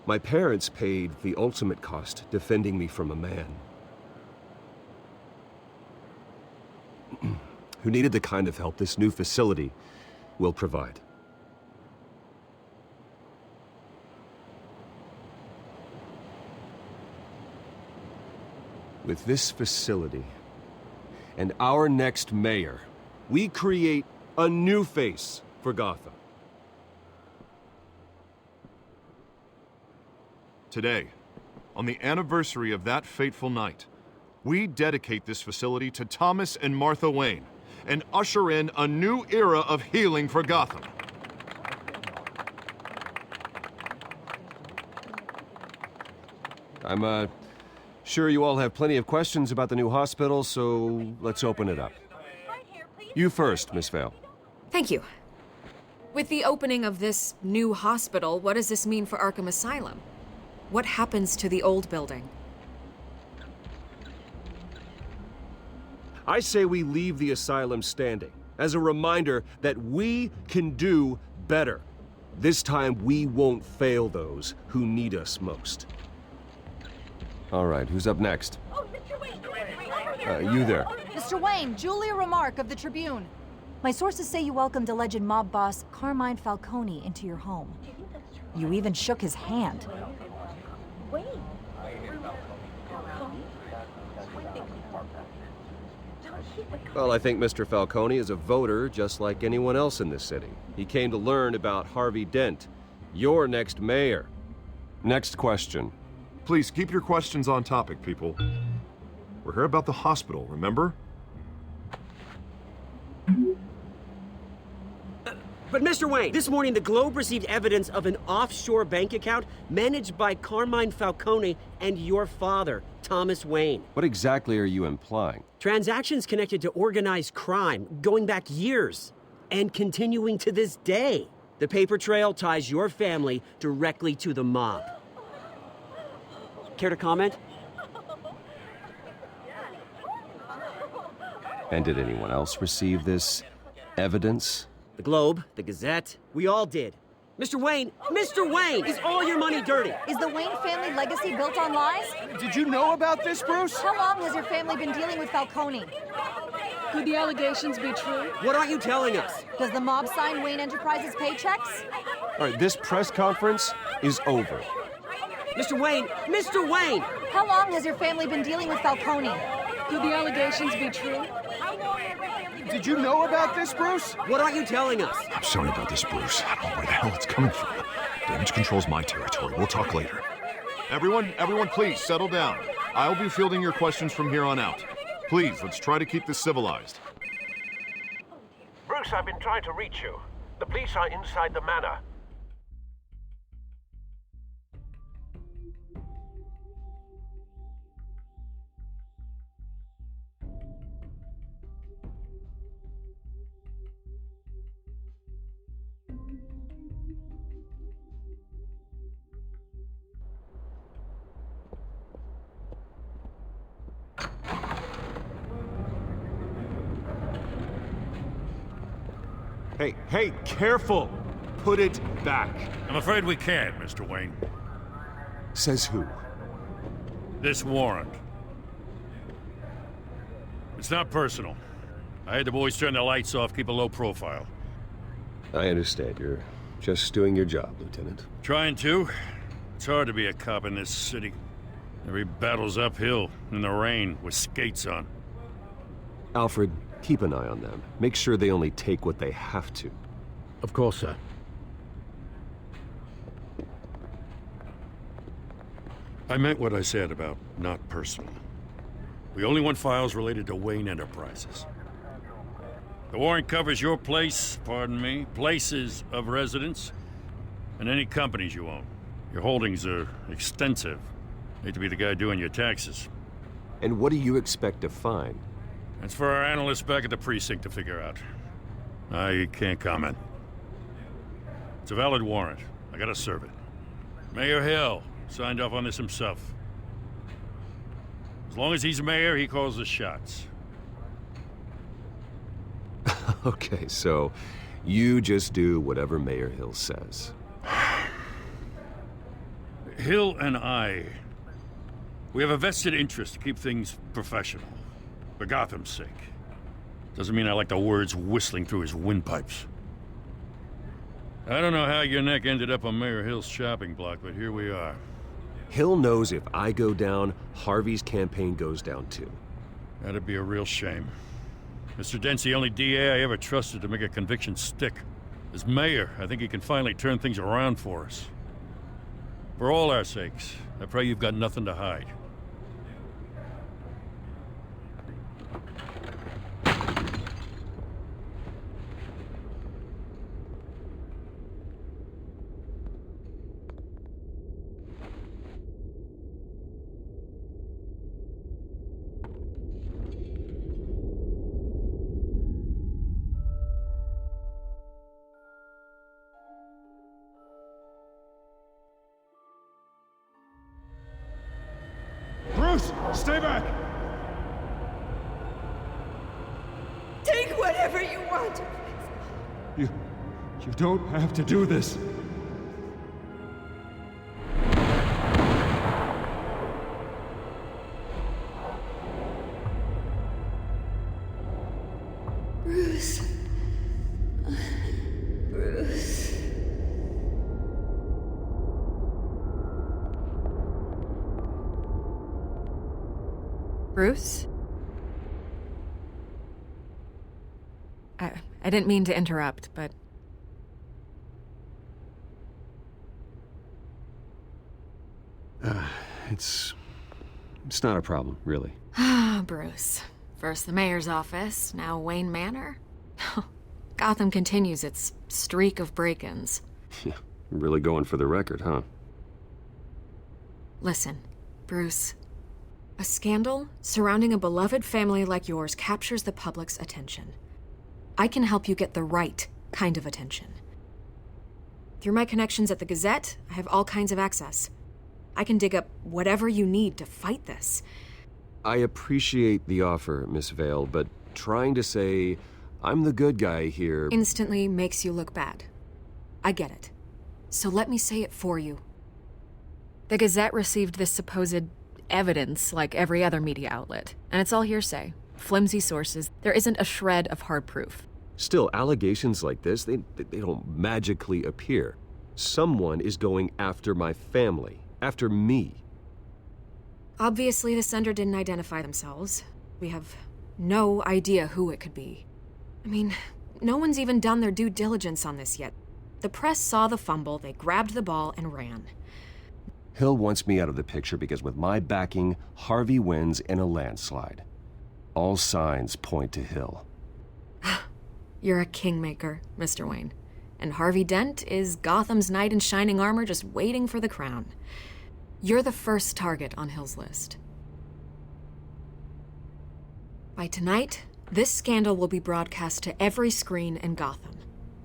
Speaker 8: my parents paid the ultimate cost defending me from a man who needed the kind of help this new facility will provide. With this facility and our next mayor, we create a new face for Gotham.
Speaker 4: Today, on the anniversary of that fateful night, we dedicate this facility to Thomas and Martha Wayne and usher in a new era of healing for Gotham.
Speaker 8: I'm sure you all have plenty of questions about the new hospital, so let's open it up. You first, Miss Vale.
Speaker 15: Thank you. With the opening of this new hospital, what does this mean for Arkham Asylum? What happens to the old building?
Speaker 8: I say we leave the asylum standing as a reminder that we can do better. This time, we won't fail those who need us most. All right, who's up next?
Speaker 16: Oh, Mr. Wayne!
Speaker 8: You there.
Speaker 16: Mr. Wayne, Julia Remark of the Tribune. My sources say you welcomed alleged mob boss Carmine Falcone into your home. You even shook his hand.
Speaker 8: Well, I think Mr. Falcone is a voter just like anyone else in this city. He came to learn about Harvey Dent, your next mayor. Next question.
Speaker 4: Please keep your questions on topic, people. We're here about the hospital, remember?
Speaker 13: But Mr. Wayne, this morning the Globe received evidence of an offshore bank account managed by Carmine Falcone and your father, Thomas Wayne.
Speaker 8: What exactly are you implying?
Speaker 13: Transactions connected to organized crime going back years and continuing to this day. The paper trail ties your family directly to the mob. Care to comment?
Speaker 8: And did anyone else receive this evidence?
Speaker 13: The Globe, the Gazette, we all did. Mr. Wayne, is all your money dirty?
Speaker 16: Is the Wayne family legacy built on lies?
Speaker 2: Did you know about this, Bruce?
Speaker 16: How long has your family been dealing with Falcone?
Speaker 15: Could the allegations be true?
Speaker 13: What aren't you telling us?
Speaker 16: Does the mob sign Wayne Enterprises paychecks?
Speaker 8: All right, this press conference is over.
Speaker 13: Mr. Wayne!
Speaker 16: How long has your family been dealing with Falcone?
Speaker 15: Could the allegations be true?
Speaker 2: Did you know about this, Bruce?
Speaker 13: What aren't you telling us?
Speaker 4: I'm sorry about this, Bruce. I don't know where the hell it's coming from. Damage control's my territory. We'll talk later. Everyone, please, settle down. I'll be fielding your questions from here on out. Please, let's try to keep this civilized.
Speaker 7: Bruce, I've been trying to reach you. The police are inside the manor.
Speaker 4: Hey, careful! Put it back.
Speaker 3: I'm afraid we can't, Mr. Wayne.
Speaker 6: Says who?
Speaker 3: This warrant. It's not personal. I had the boys turn the lights off, keep a low profile.
Speaker 8: I understand. You're just doing your job, Lieutenant.
Speaker 3: Trying to. It's hard to be a cop in this city. Every battle's uphill, in the rain, with skates on.
Speaker 8: Alfred, keep an eye on them. Make sure they only take what they have to.
Speaker 7: Of course, sir.
Speaker 3: I meant what I said about not personal. We only want files related to Wayne Enterprises. The warrant covers your place, pardon me, places of residence, and any companies you own. Your holdings are extensive. Hate to be the guy doing your taxes.
Speaker 8: And what do you expect to find?
Speaker 3: That's for our analysts back at the precinct to figure out. I can't comment. It's a valid warrant. I gotta serve it. Mayor Hill signed off on this himself. As long as he's mayor, he calls the shots.
Speaker 8: Okay, so you just do whatever Mayor Hill says.
Speaker 3: Hill and I, we have a vested interest to keep things professional. For Gotham's sake. Doesn't mean I like the words whistling through his windpipes. I don't know how your neck ended up on Mayor Hill's shopping block, but here we are.
Speaker 8: Hill knows if I go down, Harvey's campaign goes down too.
Speaker 3: That'd be a real shame. Mr. Dent's the only DA I ever trusted to make a conviction stick. As mayor, I think he can finally turn things around for us. For all our sakes, I pray you've got nothing to hide.
Speaker 2: Bruce, stay back!
Speaker 9: Take whatever you want.
Speaker 2: You don't have to do this.
Speaker 9: Bruce.
Speaker 15: Bruce? I didn't mean to interrupt, but...
Speaker 8: It's not a problem, really.
Speaker 15: Ah, Bruce. First the mayor's office, now Wayne Manor. Gotham continues its streak of break-ins.
Speaker 8: Yeah, really going for the record, huh?
Speaker 15: Listen, Bruce. A scandal surrounding a beloved family like yours captures the public's attention. I can help you get the right kind of attention. Through my connections at the Gazette, I have all kinds of access. I can dig up whatever you need to fight this.
Speaker 8: I appreciate the offer, Miss Vale, but trying to say I'm the good guy here...
Speaker 15: instantly makes you look bad. I get it. So let me say it for you. The Gazette received this supposed evidence like every other media outlet, and it's all hearsay. Flimsy sources. There isn't a shred of hard proof.
Speaker 8: Still, allegations like this, they don't magically appear. Someone is going after my family, after me.
Speaker 15: Obviously, the sender didn't identify themselves. We have no idea who it could be. I mean, no one's even done their due diligence on this yet. The press saw the fumble, they grabbed the ball and ran.
Speaker 8: Hill wants me out of the picture because with my backing, Harvey wins in a landslide. All signs point to Hill.
Speaker 15: You're a kingmaker, Mr. Wayne. And Harvey Dent is Gotham's knight in shining armor just waiting for the crown. You're the first target on Hill's list. By tonight, this scandal will be broadcast to every screen in Gotham.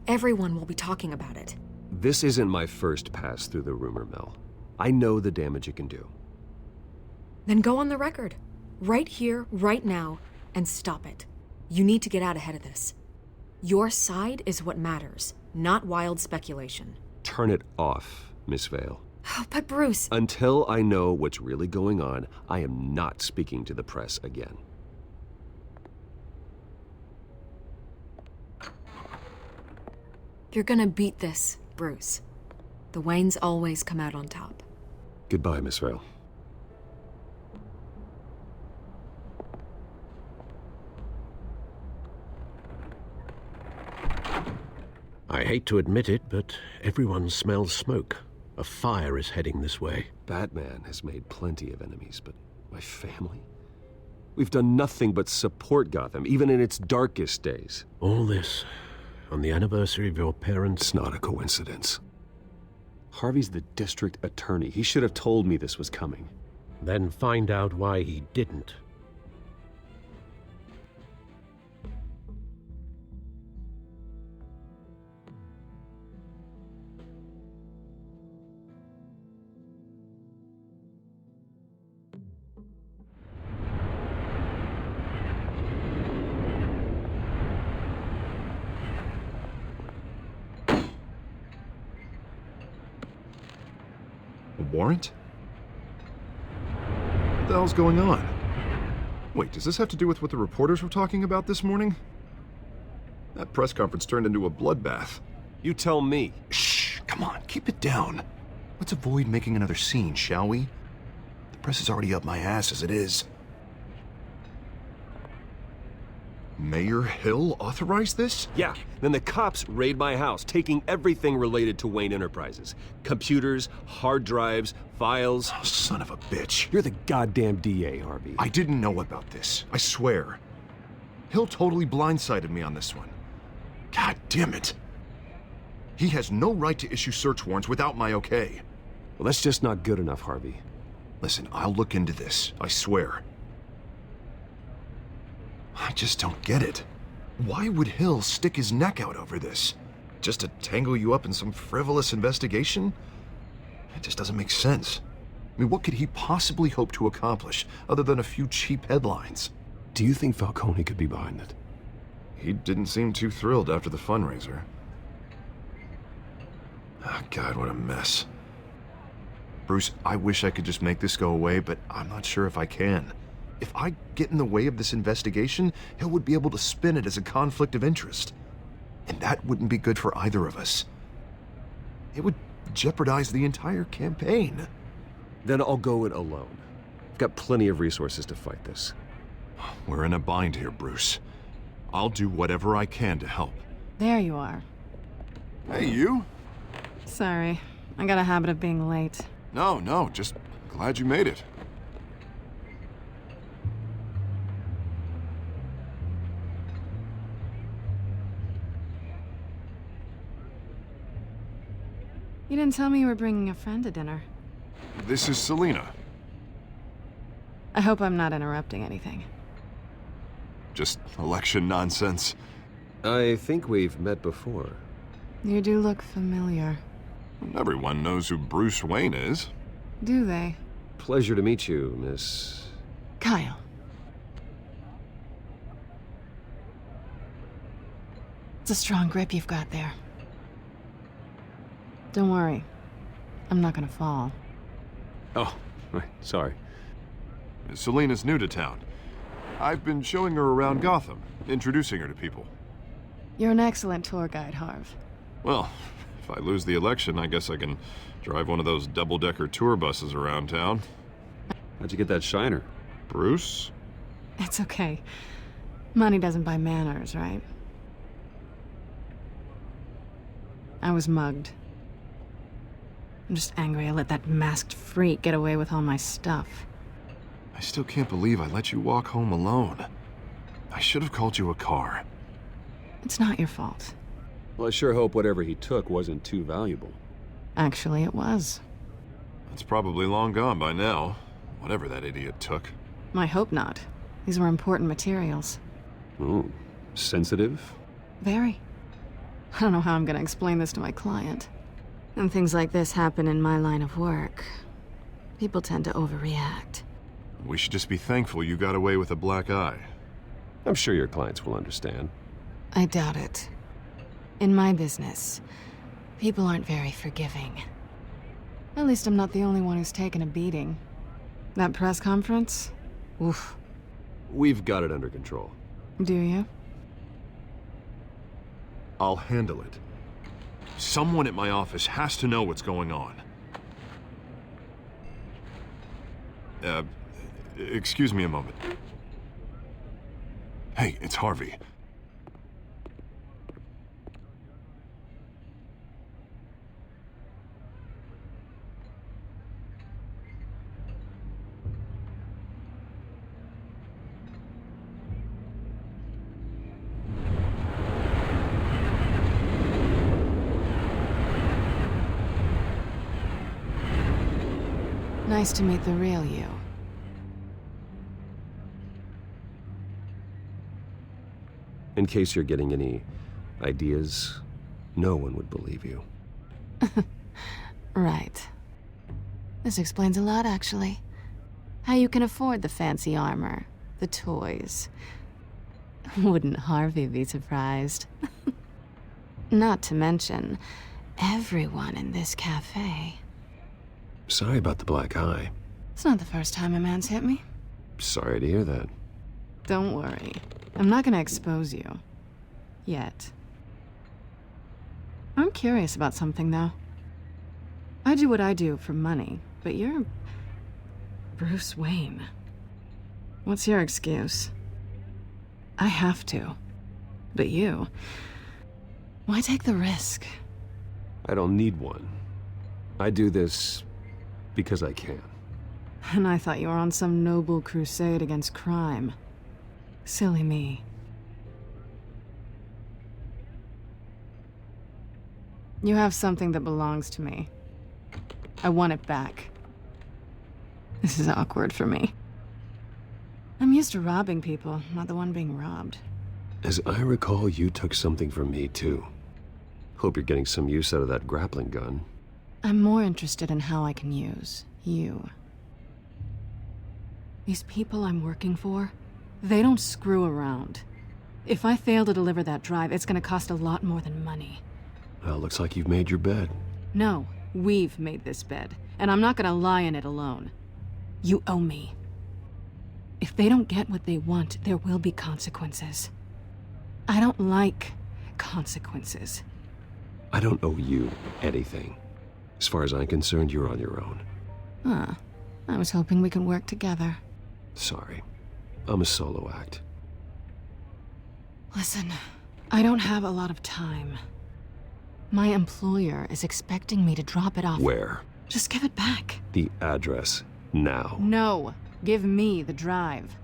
Speaker 15: Everyone will be talking about it.
Speaker 8: This isn't my first pass through the rumor mill. I know the damage it can do.
Speaker 15: Then go on the record. Right here, right now, and stop it. You need to get out ahead of this. Your side is what matters, not wild speculation.
Speaker 8: Turn it off, Miss Vale.
Speaker 15: Oh, but Bruce...
Speaker 8: Until I know what's really going on, I am not speaking to the press again.
Speaker 15: You're gonna beat this, Bruce. The Waynes always come out on top.
Speaker 8: Goodbye, Miss Vale.
Speaker 7: I hate to admit it, but everyone smells smoke. A fire is heading this way.
Speaker 8: Batman has made plenty of enemies, but my family? We've done nothing but support Gotham, even in its darkest days.
Speaker 7: All this on the anniversary of your parents'...
Speaker 8: It's not a coincidence. Harvey's the district attorney. He should have told me this was coming.
Speaker 7: Then find out why he didn't.
Speaker 4: Warrant? What the hell's going on? Wait, does this have to do with what the reporters were talking about this morning? That press conference turned into a bloodbath.
Speaker 8: You tell me.
Speaker 4: Shh, come on, keep it down. Let's avoid making another scene, shall we? The press is already up my ass as it is. Mayor Hill authorized this?
Speaker 8: Yeah, then the cops raid my house, taking everything related to Wayne Enterprises. Computers, hard drives, files.
Speaker 4: Oh, son of a bitch.
Speaker 8: You're the goddamn DA, Harvey.
Speaker 4: I didn't know about this, I swear. Hill totally blindsided me on this one. God damn it. He has no right to issue search warrants without my okay.
Speaker 8: Well, that's just not good enough, Harvey.
Speaker 4: Listen, I'll look into this, I swear. I just don't get it. Why would Hill stick his neck out over this? Just to tangle you up in some frivolous investigation? It just doesn't make sense. I mean, what could he possibly hope to accomplish other than a few cheap headlines?
Speaker 8: Do you think Falcone could be behind it?
Speaker 4: He didn't seem too thrilled after the fundraiser. Oh, God, what a mess. Bruce, I wish I could just make this go away, but I'm not sure if I can. If I get in the way of this investigation, Hill would be able to spin it as a conflict of interest. And that wouldn't be good for either of us. It would jeopardize the entire campaign.
Speaker 8: Then I'll go it alone. got plenty of resources to fight this.
Speaker 4: We're in a bind here, Bruce. I'll do whatever I can to help.
Speaker 5: There you are.
Speaker 4: Hey, you?
Speaker 5: Sorry, I got a habit of being late.
Speaker 4: No, just glad you made it.
Speaker 5: You didn't tell me you were bringing a friend to dinner.
Speaker 4: This is Selina.
Speaker 5: I hope I'm not interrupting anything.
Speaker 4: Just election nonsense.
Speaker 8: I think we've met before.
Speaker 5: You do look familiar.
Speaker 4: Everyone knows who Bruce Wayne is.
Speaker 5: Do they?
Speaker 8: Pleasure to meet you, Miss...
Speaker 5: Kyle. It's a strong grip you've got there. Don't worry. I'm not gonna fall.
Speaker 8: Oh, right, sorry.
Speaker 4: Selina's new to town. I've been showing her around Gotham, introducing her to people.
Speaker 5: You're an excellent tour guide, Harv.
Speaker 4: Well, if I lose the election, I guess I can drive one of those double-decker tour buses around town.
Speaker 8: How'd you get that shiner?
Speaker 4: Bruce?
Speaker 5: It's okay. Money doesn't buy manners, right? I was mugged. I'm just angry I let that masked freak get away with all my stuff.
Speaker 4: I still can't believe I let you walk home alone. I should have called you a car.
Speaker 5: It's not your fault.
Speaker 8: Well, I sure hope whatever he took wasn't too valuable.
Speaker 5: Actually, it was.
Speaker 4: It's probably long gone by now, whatever that idiot took.
Speaker 5: I hope not. These were important materials.
Speaker 8: Ooh, sensitive?
Speaker 5: Very. I don't know how I'm gonna explain this to my client. And things like this happen in my line of work. People tend to overreact.
Speaker 4: We should just be thankful you got away with a black eye.
Speaker 8: I'm sure your clients will understand.
Speaker 5: I doubt it. In my business, people aren't very forgiving. At least I'm not the only one who's taken a beating. That press conference? Oof.
Speaker 8: We've got it under control.
Speaker 5: Do you?
Speaker 4: I'll handle it. Someone at my office has to know what's going on. Excuse me a moment. Hey, it's Harvey.
Speaker 5: Nice to meet the real you.
Speaker 8: In case you're getting any ideas, no one would believe you.
Speaker 5: Right. This explains a lot, actually. How you can afford the fancy armor, the toys. Wouldn't Harvey be surprised? Not to mention, everyone in this cafe.
Speaker 8: Sorry about the black eye.
Speaker 5: It's not the first time a man's hit me.
Speaker 8: Sorry to hear that.
Speaker 5: Don't worry. I'm not gonna expose you. Yet. I'm curious about something, though. I do what I do for money, but you're... Bruce Wayne. What's your excuse? I have to. But you... Why take the risk?
Speaker 8: I don't need one. I do this because I can.
Speaker 5: And I thought you were on some noble crusade against crime. Silly me. You have something that belongs to me. I want it back. This is awkward for me. I'm used to robbing people, not the one being robbed.
Speaker 8: As I recall, you took something from me, too. Hope you're getting some use out of that grappling gun.
Speaker 5: I'm more interested in how I can use you. These people I'm working for, they don't screw around. If I fail to deliver that drive, it's gonna cost a lot more than money.
Speaker 8: Well, looks like you've made your bed.
Speaker 5: No, we've made this bed, and I'm not gonna lie in it alone. You owe me. If they don't get what they want, there will be consequences. I don't like consequences.
Speaker 8: I don't owe you anything. As far as I'm concerned, you're on your own.
Speaker 5: Huh. I was hoping we could work together.
Speaker 8: Sorry. I'm a solo act.
Speaker 5: Listen, I don't have a lot of time. My employer is expecting me to drop it off.
Speaker 8: Where?
Speaker 5: Just give it back.
Speaker 8: The address. Now.
Speaker 5: No. Give me the drive.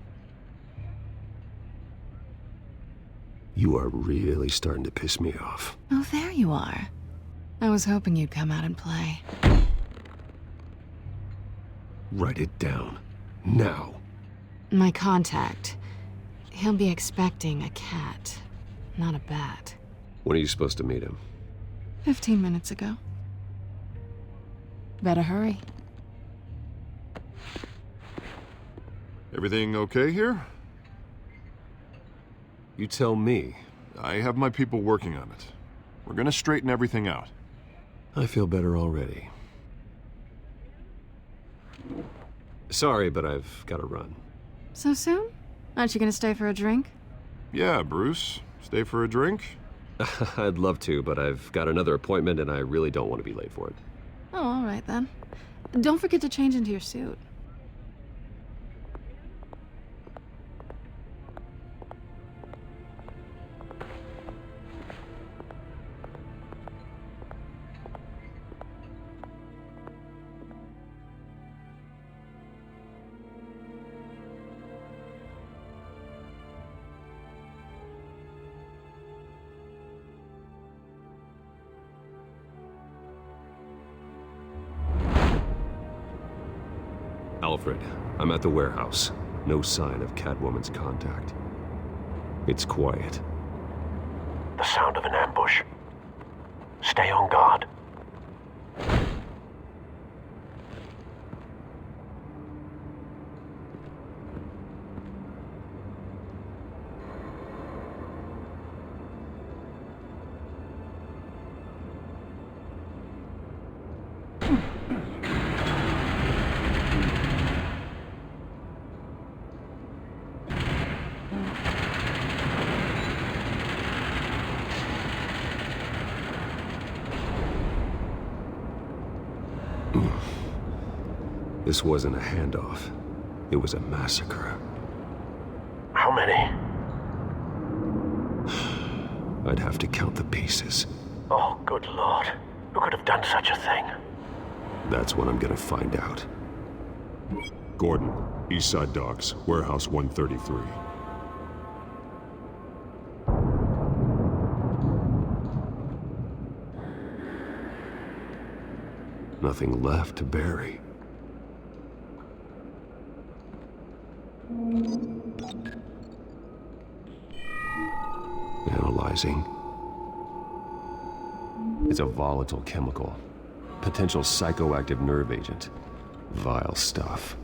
Speaker 8: You are really starting to piss me off.
Speaker 5: Oh, there you are. I was hoping you'd come out and play.
Speaker 8: Write it down. Now.
Speaker 5: My contact. He'll be expecting a cat, not a bat.
Speaker 8: When are you supposed to meet him?
Speaker 5: 15 minutes ago. Better hurry.
Speaker 4: Everything okay here?
Speaker 8: You tell me.
Speaker 4: I have my people working on it. We're gonna straighten everything out.
Speaker 8: I feel better already. Sorry, but I've got to run.
Speaker 5: So soon? Aren't you gonna stay for a drink?
Speaker 4: Yeah, Bruce. Stay for a drink?
Speaker 8: I'd love to, but I've got another appointment and I really don't want to be late for it.
Speaker 5: Oh, all right then. Don't forget to change into your suit.
Speaker 8: Alfred, I'm at the warehouse. No sign of Catwoman's contact. It's quiet.
Speaker 1: The sound of an ambush. Stay on guard.
Speaker 8: This wasn't a handoff. It was a massacre.
Speaker 1: How many?
Speaker 8: I'd have to count the pieces.
Speaker 1: Oh, good Lord. Who could have done such a thing?
Speaker 8: That's what I'm gonna find out.
Speaker 6: Gordon, Eastside Docks, Warehouse 133.
Speaker 8: Nothing left to bury. Analyzing. It's a volatile chemical. Potential psychoactive nerve agent. Vile stuff.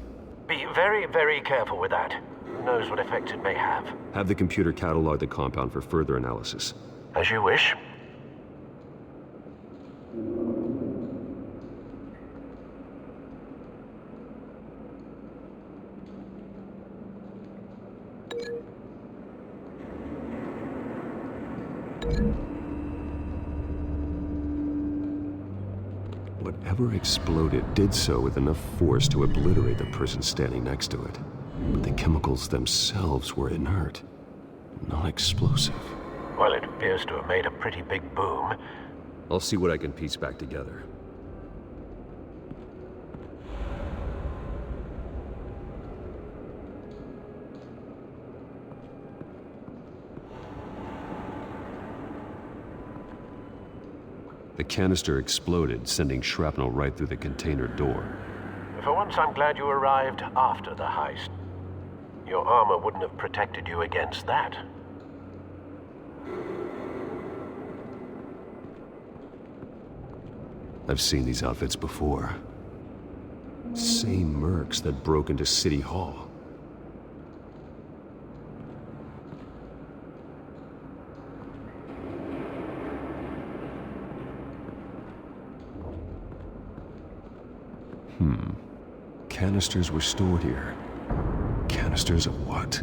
Speaker 1: Be very, very careful with that. Who knows what effects it may have.
Speaker 8: Have the computer catalog the compound for further analysis.
Speaker 1: As you wish.
Speaker 8: Whatever exploded did so with enough force to obliterate the person standing next to it. But the chemicals themselves were inert, non-explosive.
Speaker 1: Well, it appears to have made a pretty big boom.
Speaker 8: I'll see what I can piece back together. The canister exploded, sending shrapnel right through the container door.
Speaker 1: For once, I'm glad you arrived after the heist. Your armor wouldn't have protected you against that.
Speaker 8: I've seen these outfits before. Same mercs that broke into City Hall. Canisters were stored here. Canisters of what?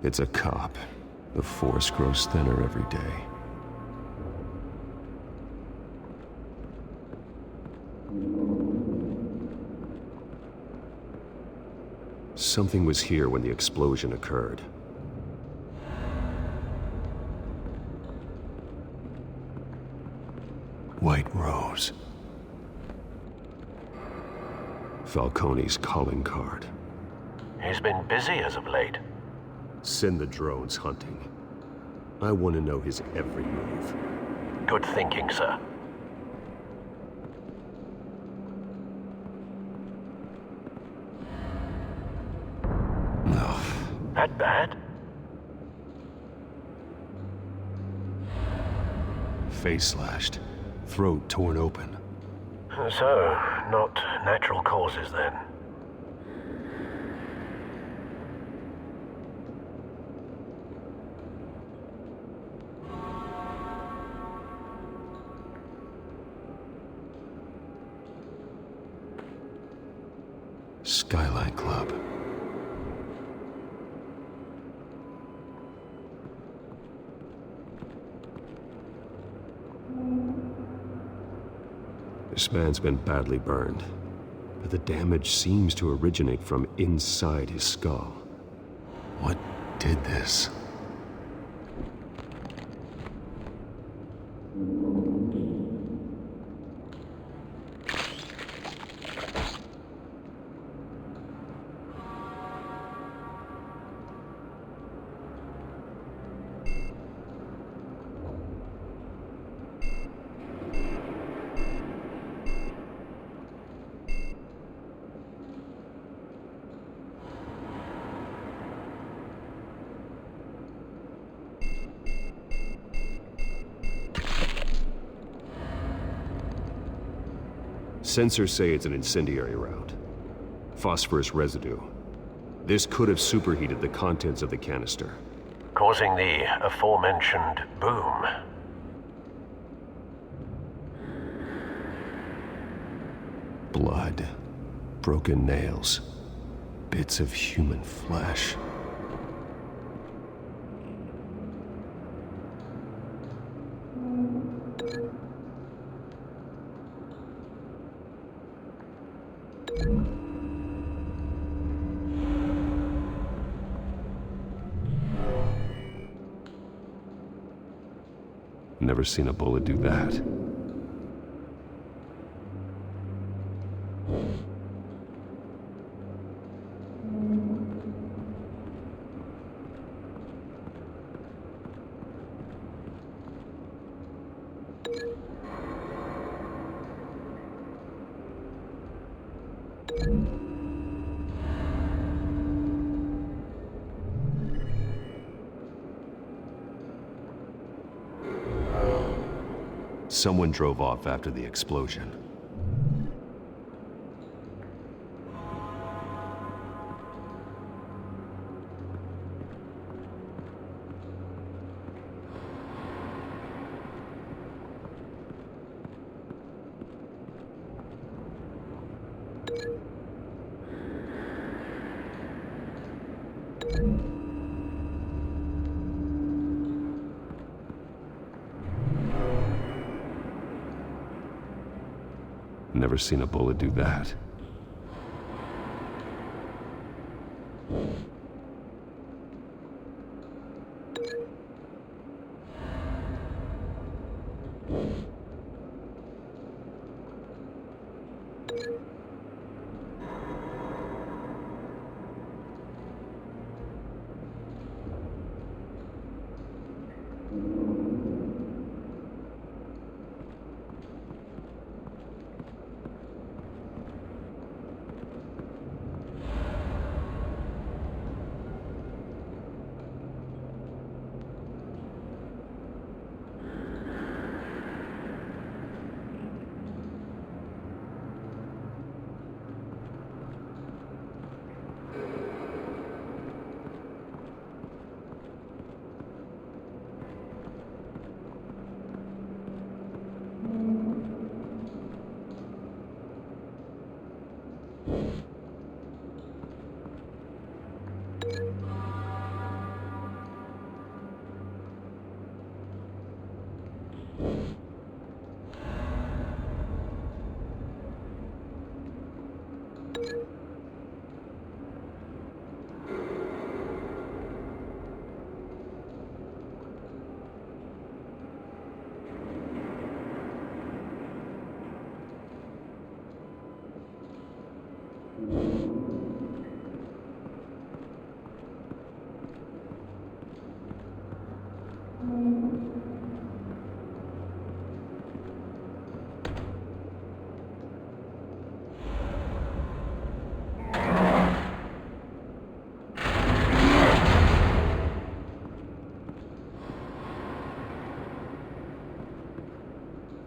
Speaker 8: It's a cop. The force grows thinner every day. Something was here when the explosion occurred. White Rose. Falcone's calling card.
Speaker 7: He's been busy as of late.
Speaker 8: Send the drones hunting. I want to know his every move.
Speaker 7: Good thinking, sir.
Speaker 8: No.
Speaker 7: That bad?
Speaker 8: Face slashed. Throat torn open.
Speaker 7: So, not natural causes then.
Speaker 8: Skyline Club. This man's been badly burned, but the damage seems to originate from inside his skull. What did this? Sensors say it's an incendiary round. Phosphorus residue. This could have superheated the contents of the canister,
Speaker 7: Causing the aforementioned boom.
Speaker 8: Blood. Broken nails. Bits of human flesh. Never seen a bullet do that. Someone drove off after the explosion. Never seen a bullet do that.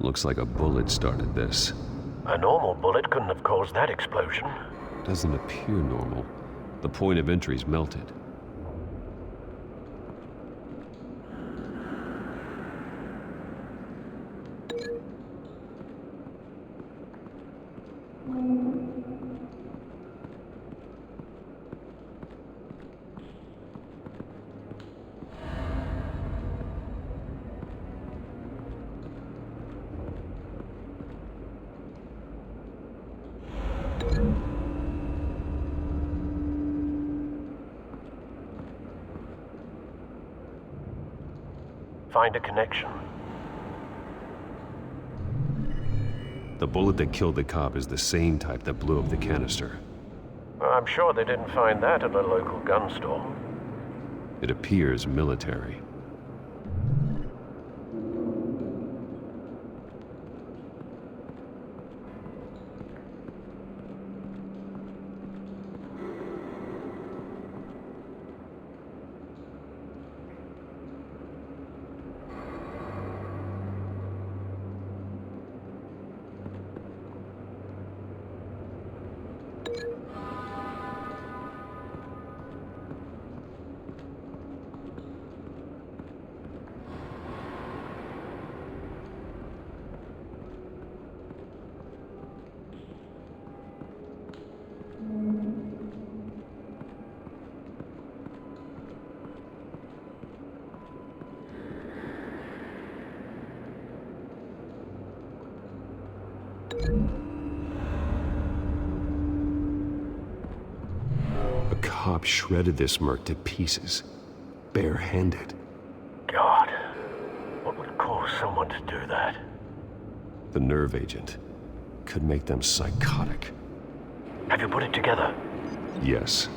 Speaker 8: Looks like a bullet started this.
Speaker 7: A normal bullet couldn't have caused that explosion.
Speaker 8: Doesn't appear normal. The point of entry's melted.
Speaker 7: Find a connection.
Speaker 8: The bullet that killed the cop is the same type that blew up the canister.
Speaker 7: I'm sure they didn't find that at a local gun store.
Speaker 8: It appears military. A cop shredded this merc to pieces, barehanded.
Speaker 7: God, what would cause someone to do that?
Speaker 8: The nerve agent could make them psychotic.
Speaker 7: Have you put it together?
Speaker 8: Yes.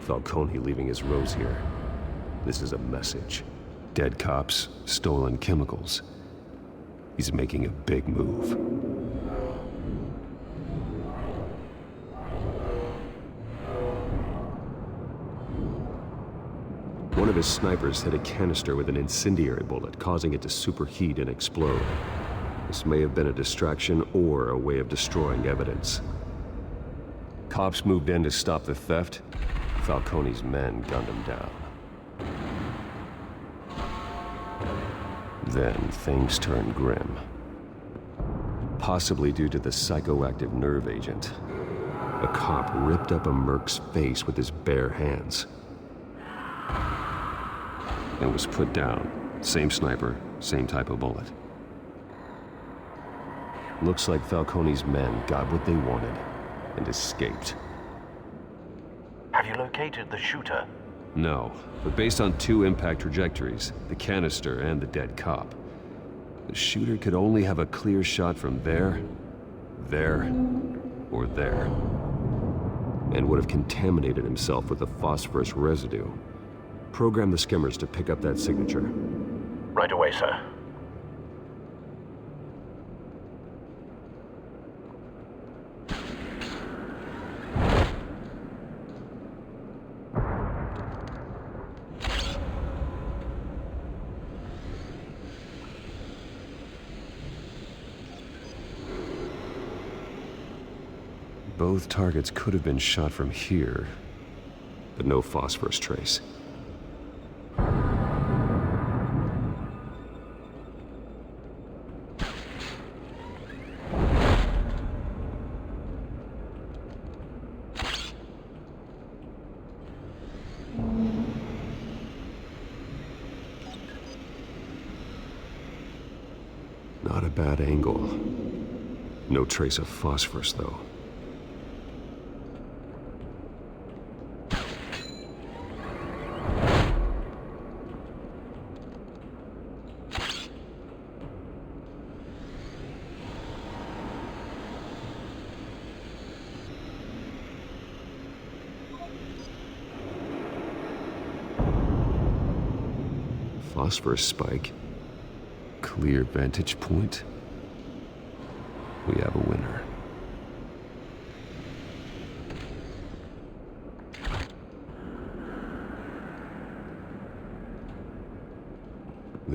Speaker 8: Falcone leaving his rose here. This is a message. Dead cops, stolen chemicals. He's making a big move. One of his snipers hit a canister with an incendiary bullet, causing it to superheat and explode. This may have been a distraction or a way of destroying evidence. Cops moved in to stop the theft. Falcone's men gunned him down. Then things turned grim. Possibly due to the psychoactive nerve agent. A cop ripped up a merc's face with his bare hands. And was put down. Same sniper, same type of bullet. Looks like Falcone's men got what they wanted and escaped.
Speaker 7: Have you located the shooter?
Speaker 8: No, but based on two impact trajectories, the canister and the dead cop, the shooter could only have a clear shot from there, or there, and would have contaminated himself with the phosphorus residue. Program the skimmers to pick up that signature.
Speaker 7: Right away, sir.
Speaker 8: Both targets could have been shot from here, but no phosphorus trace. Not a bad angle. No trace of phosphorus, though. Phosphorus spike. Clear vantage point. We have a winner.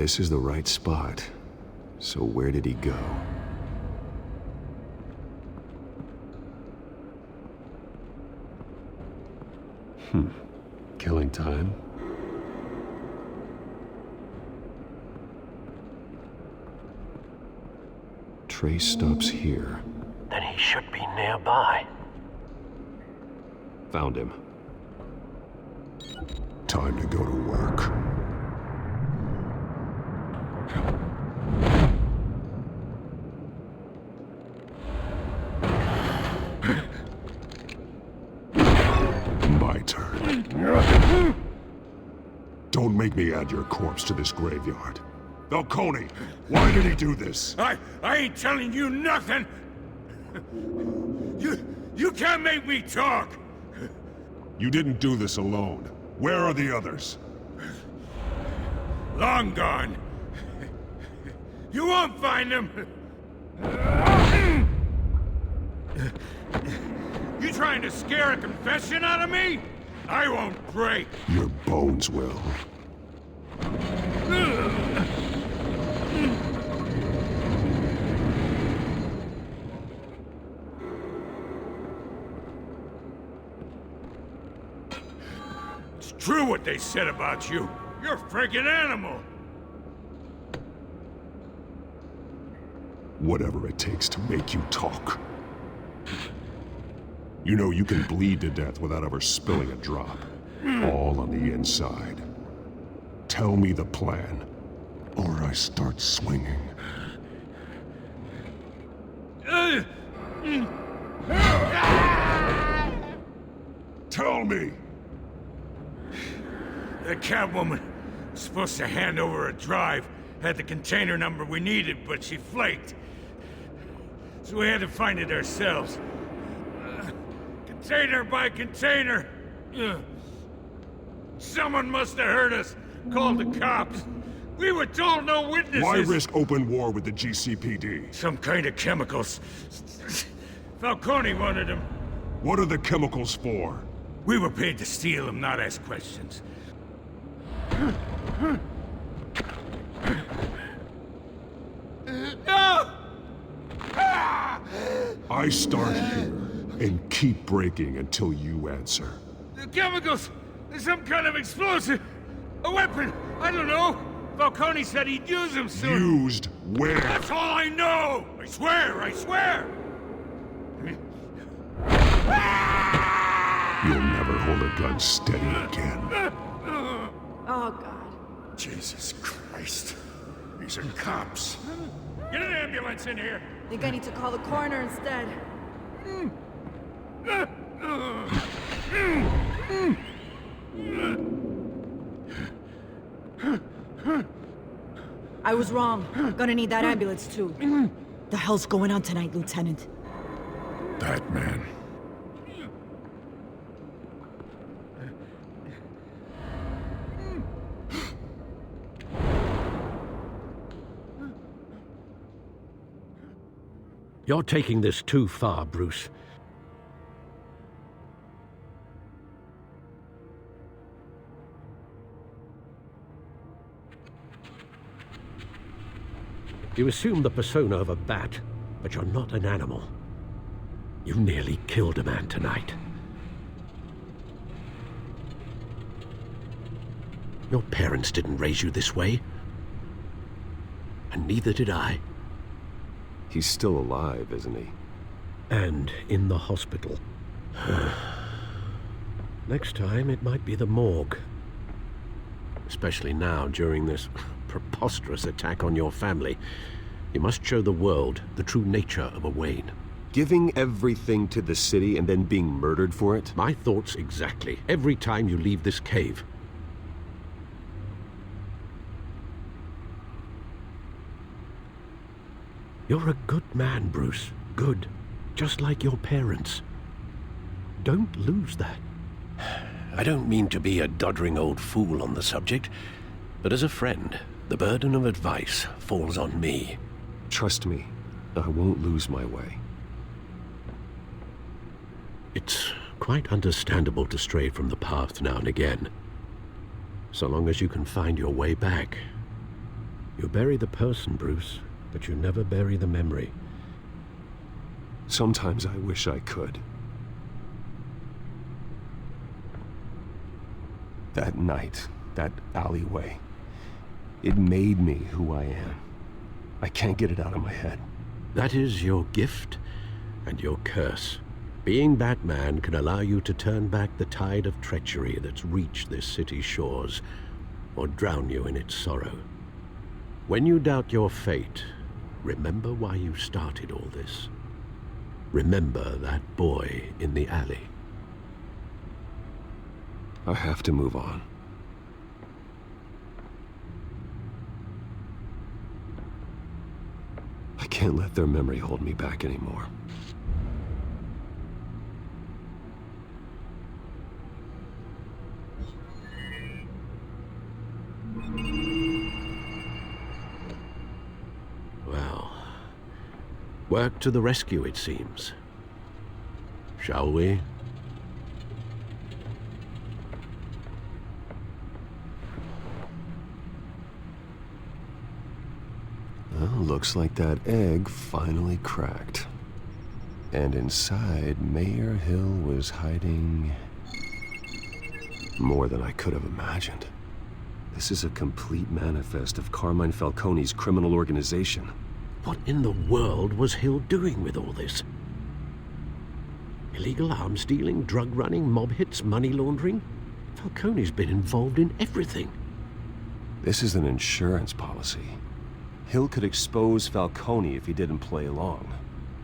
Speaker 8: This is the right spot. So where did he go? Killing time? Trace stops here.
Speaker 7: Then he should be nearby.
Speaker 8: Found him.
Speaker 6: Time to go to work. My turn. Don't make me add your corpse to this graveyard. Falcone, why did he do this?
Speaker 10: I ain't telling you nothing! You can't make me talk!
Speaker 6: You didn't do this alone. Where are the others?
Speaker 10: Long gone. You won't find them! You trying to scare a confession out of me? I won't break!
Speaker 6: Your bones will.
Speaker 10: It's true what they said about you. You're a freaking animal!
Speaker 6: Whatever it takes to make you talk. You know you can bleed to death without ever spilling a drop. All on the inside. Tell me the plan, or I start swinging. Tell me!
Speaker 10: The Catwoman was supposed to hand over a drive, had the container number we needed, but she flaked. So we had to find it ourselves. Container by container. Someone must have heard us, called the cops. We were told no witnesses.
Speaker 6: Why risk open war with the GCPD?
Speaker 10: Some kind of chemicals. Falcone wanted them.
Speaker 6: What are the chemicals for?
Speaker 10: We were paid to steal them, not ask questions. No!
Speaker 6: I start here and keep breaking until you answer.
Speaker 10: The chemicals! There's some kind of explosive! A weapon! I don't know! Falcone said he'd use them soon!
Speaker 6: Used where?
Speaker 10: That's all I know! I swear! I swear!
Speaker 6: You'll never hold a gun steady again.
Speaker 15: Oh, God.
Speaker 10: Jesus Christ. These are cops. Get an ambulance in here!
Speaker 16: Think I need to call the coroner instead. I was wrong. Gonna need that ambulance too. The hell's going on tonight, Lieutenant?
Speaker 10: Batman.
Speaker 7: You're taking this too far, Bruce. You assume the persona of a bat, but you're not an animal. You nearly killed a man tonight. Your parents didn't raise you this way. And neither did I.
Speaker 8: He's still alive, isn't he?
Speaker 7: And in the hospital. Next time, it might be the morgue. Especially now, during this preposterous attack on your family. You must show the world the true nature of a Wayne.
Speaker 8: Giving everything to the city and then being murdered for it?
Speaker 7: My thoughts exactly. Every time you leave this cave. You're a good man, Bruce. Good. Just like your parents. Don't lose that. I don't mean to be a doddering old fool on the subject, but as a friend, the burden of advice falls on me.
Speaker 8: Trust me, I won't lose my way.
Speaker 7: It's quite understandable to stray from the path now and again. So long as you can find your way back, You bury the person, Bruce, but you never bury the memory.
Speaker 8: Sometimes I wish I could. That night, that alleyway, it made me who I am. I can't get it out of my head.
Speaker 7: That is your gift and your curse. Being Batman can allow you to turn back the tide of treachery that's reached this city's shores, or drown you in its sorrow. When you doubt your fate, remember why you started all this. Remember that boy in the alley.
Speaker 8: I have to move on. I can't let their memory hold me back anymore.
Speaker 7: Well, work to the rescue, it seems. Shall we?
Speaker 8: Well, looks like that egg finally cracked. And inside, Mayor Hill was hiding more than I could have imagined. This is a complete manifest of Carmine Falcone's criminal organization.
Speaker 7: What in the world was Hill doing with all this? Illegal arms dealing, drug running, mob hits, money laundering? Falcone's been involved in everything.
Speaker 8: This is an insurance policy. Hill could expose Falcone if he didn't play along.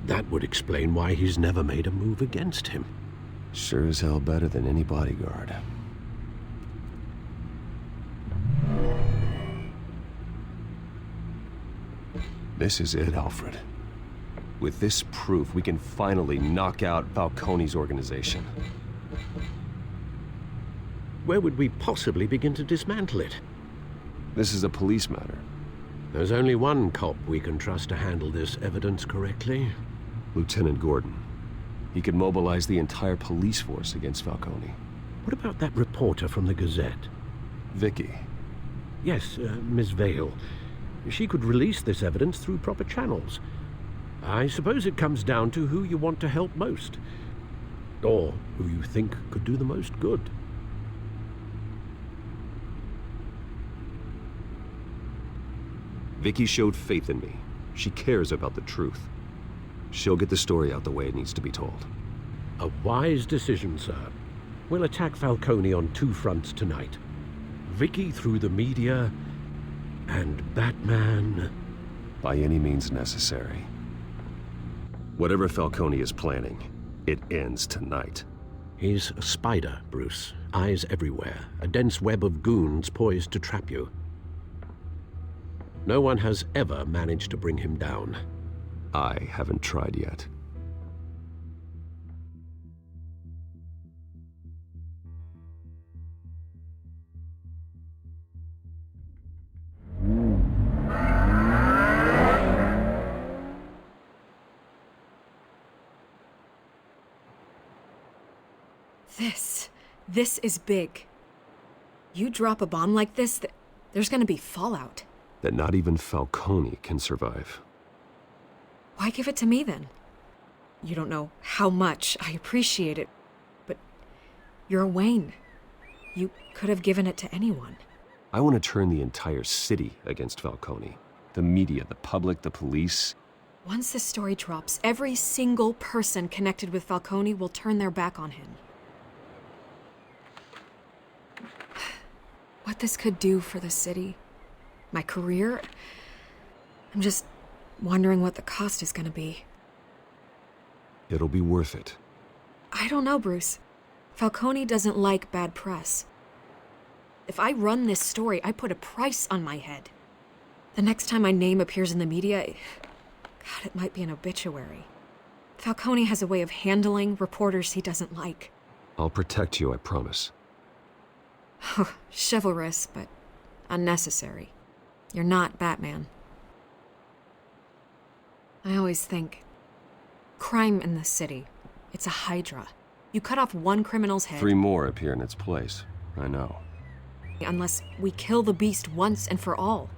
Speaker 7: That would explain why he's never made a move against him.
Speaker 8: Sure as hell better than any bodyguard. This is it, Alfred. With this proof, we can finally knock out Falcone's organization.
Speaker 7: Where would we possibly begin to dismantle it?
Speaker 8: This is a police matter.
Speaker 7: There's only one cop we can trust to handle this evidence correctly.
Speaker 8: Lieutenant Gordon. He could mobilize the entire police force against Falcone.
Speaker 7: What about that reporter from the Gazette?
Speaker 8: Vicky.
Speaker 7: Yes, Miss Vale. She could release this evidence through proper channels. I suppose it comes down to who you want to help most. Or who you think could do the most good.
Speaker 8: Vicky showed faith in me. She cares about the truth. She'll get the story out the way it needs to be told.
Speaker 7: A wise decision, sir. We'll attack Falcone on two fronts tonight. Vicky through the media, and Batman...
Speaker 8: by any means necessary. Whatever Falcone is planning, it ends tonight.
Speaker 7: He's a spider, Bruce. Eyes everywhere. A dense web of goons poised to trap you. No one has ever managed to bring him down.
Speaker 8: I haven't tried yet.
Speaker 15: This is big. You drop a bomb like this, there's gonna be fallout.
Speaker 8: That not even Falcone can survive.
Speaker 15: Why give it to me then? You don't know how much I appreciate it, but you're Wayne. You could have given it to anyone.
Speaker 8: I want to turn the entire city against Falcone. The media, the public, the police.
Speaker 15: Once this story drops, every single person connected with Falcone will turn their back on him. What this could do for the city, my career, I'm just wondering what the cost is gonna be.
Speaker 8: It'll be worth it.
Speaker 15: I don't know, Bruce. Falcone doesn't like bad press. If I run this story, I put a price on my head. The next time my name appears in the media, God, it might be an obituary. Falcone has a way of handling reporters he doesn't like.
Speaker 8: I'll protect you, I promise.
Speaker 15: Chivalrous, but unnecessary. You're not Batman. I always think, crime in this city, it's a hydra. You cut off one criminal's head...
Speaker 8: 3 more appear in its place. I know.
Speaker 15: Unless we kill the beast once and for all.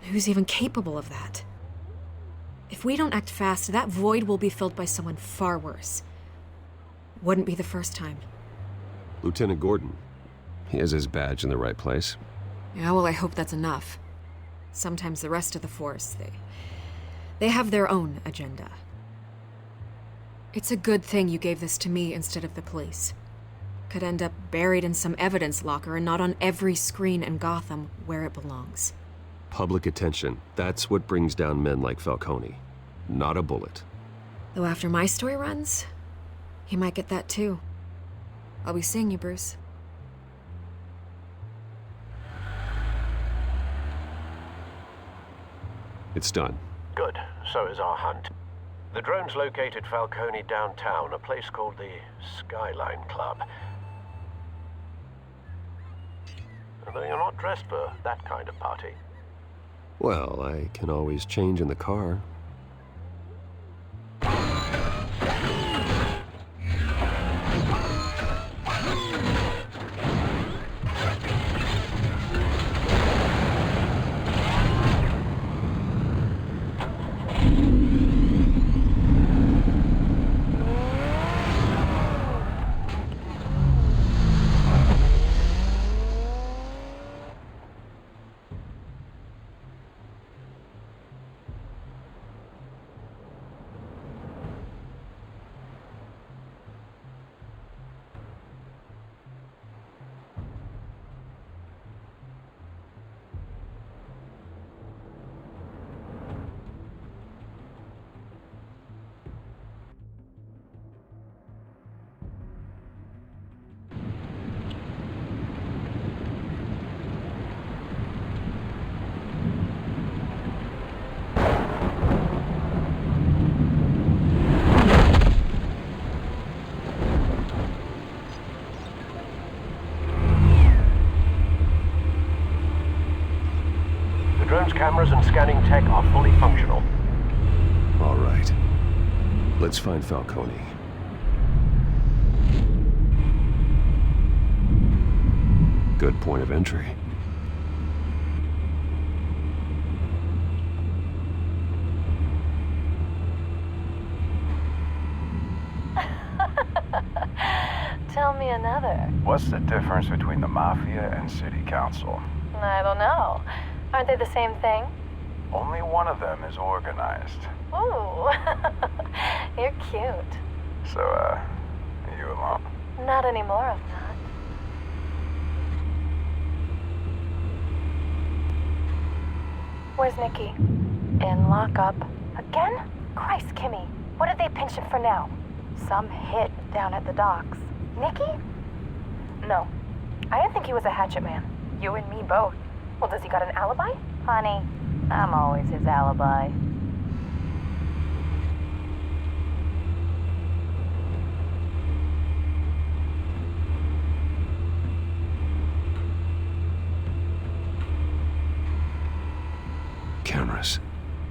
Speaker 15: Who's even capable of that? If we don't act fast, that void will be filled by someone far worse. Wouldn't be the first time.
Speaker 8: Lieutenant Gordon. He has his badge in the right place.
Speaker 15: Yeah, well, I hope that's enough. Sometimes the rest of the force, they have their own agenda. It's a good thing you gave this to me instead of the police. Could end up buried in some evidence locker and not on every screen in Gotham where it belongs.
Speaker 8: Public attention. That's what brings down men like Falcone. Not a bullet.
Speaker 15: Though after my story runs, he might get that too. I'll be seeing you, Bruce.
Speaker 8: It's done.
Speaker 7: Good. So is our hunt. The drone's located Falcone downtown, a place called the Skyline Club. Although you're not dressed for that kind of party.
Speaker 8: Well, I can always change in the car.
Speaker 7: Drone's cameras and scanning tech are fully functional.
Speaker 8: All right. Let's find Falcone. Good point of entry.
Speaker 17: Tell me another.
Speaker 18: What's the difference between the Mafia and City Council?
Speaker 17: I don't know. Aren't they the same thing?
Speaker 18: Only one of them is organized.
Speaker 17: Ooh, you're cute.
Speaker 18: So, are you alone?
Speaker 17: Not anymore, I'm not. Where's Nikki? In lockup. Again? Christ, Kimmy. What did they pinch him for now? Some hit down at the docks. Nikki? No. I didn't think he was a hatchet man. You and me both. Well, does he got an alibi? Honey, I'm always his alibi.
Speaker 8: Cameras.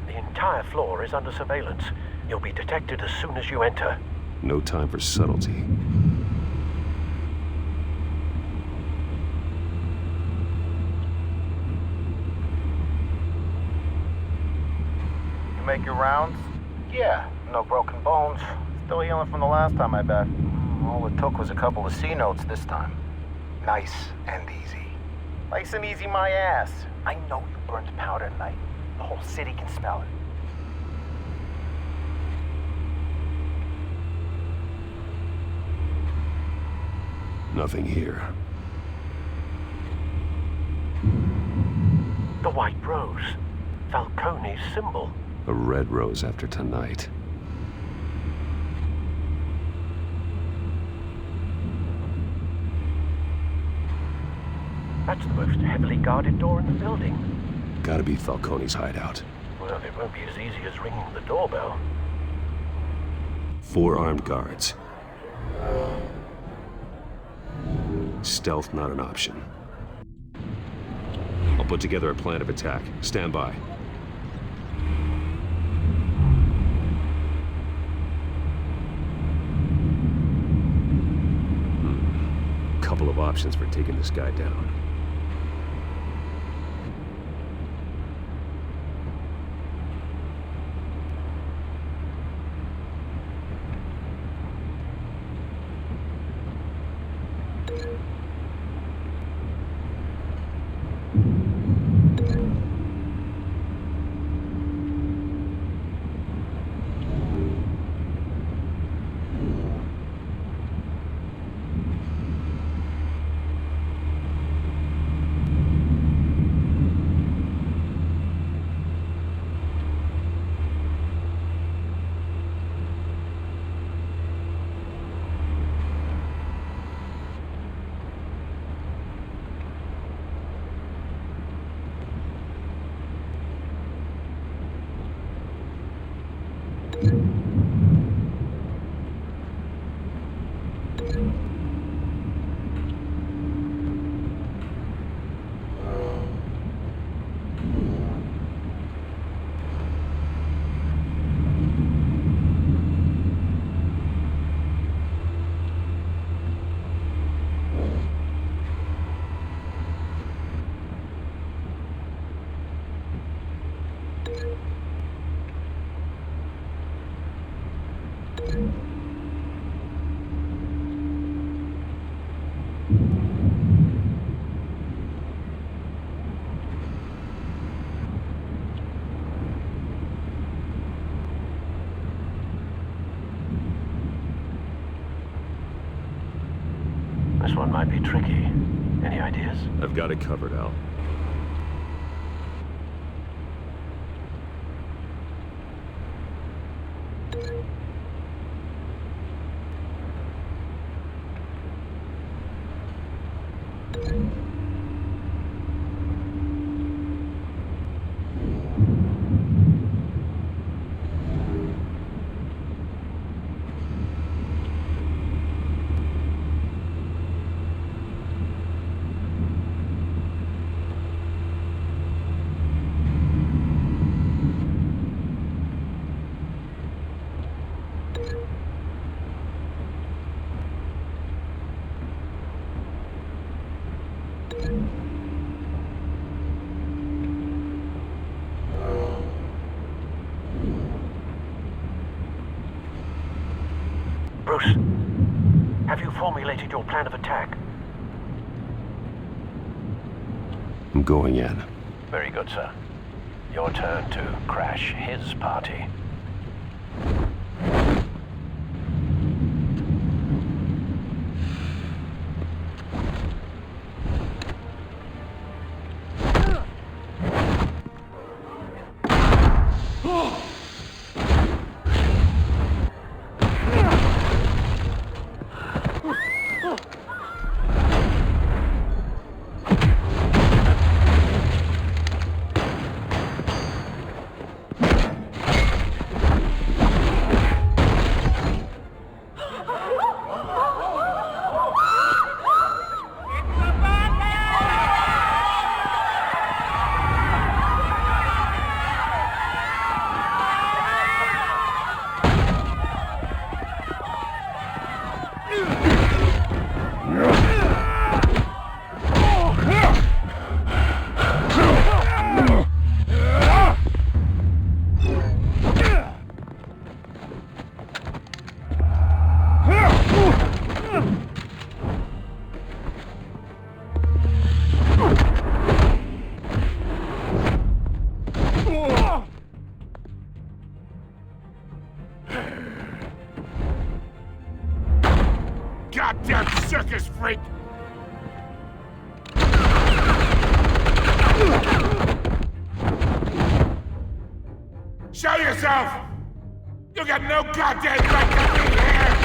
Speaker 7: The entire floor is under surveillance. You'll be detected as soon as you enter.
Speaker 8: No time for subtlety.
Speaker 19: Make your rounds? Yeah, no broken bones. Still healing from the last time, I bet. All it took was a couple of C notes this time. Nice and easy. Nice and easy my ass. I know you burned powder tonight. The whole city can smell it.
Speaker 8: Nothing here.
Speaker 7: The white rose. Falcone's symbol.
Speaker 8: A red rose after tonight.
Speaker 7: That's the most heavily guarded door in the building.
Speaker 8: Gotta be Falcone's hideout.
Speaker 7: Well, it won't be as easy as ringing the doorbell.
Speaker 8: 4 armed guards. Stealth not an option. I'll put together a plan of attack. Stand by. Couple of options for taking this guy down.
Speaker 7: This one might be tricky. Any ideas?
Speaker 8: I've got it covered, Al.
Speaker 7: Bruce, have you formulated your plan of attack?
Speaker 8: I'm going in.
Speaker 7: Very good, sir. Your turn to crash his party.
Speaker 10: Goddamn circus freak! Show yourself! You got no goddamn right to be here!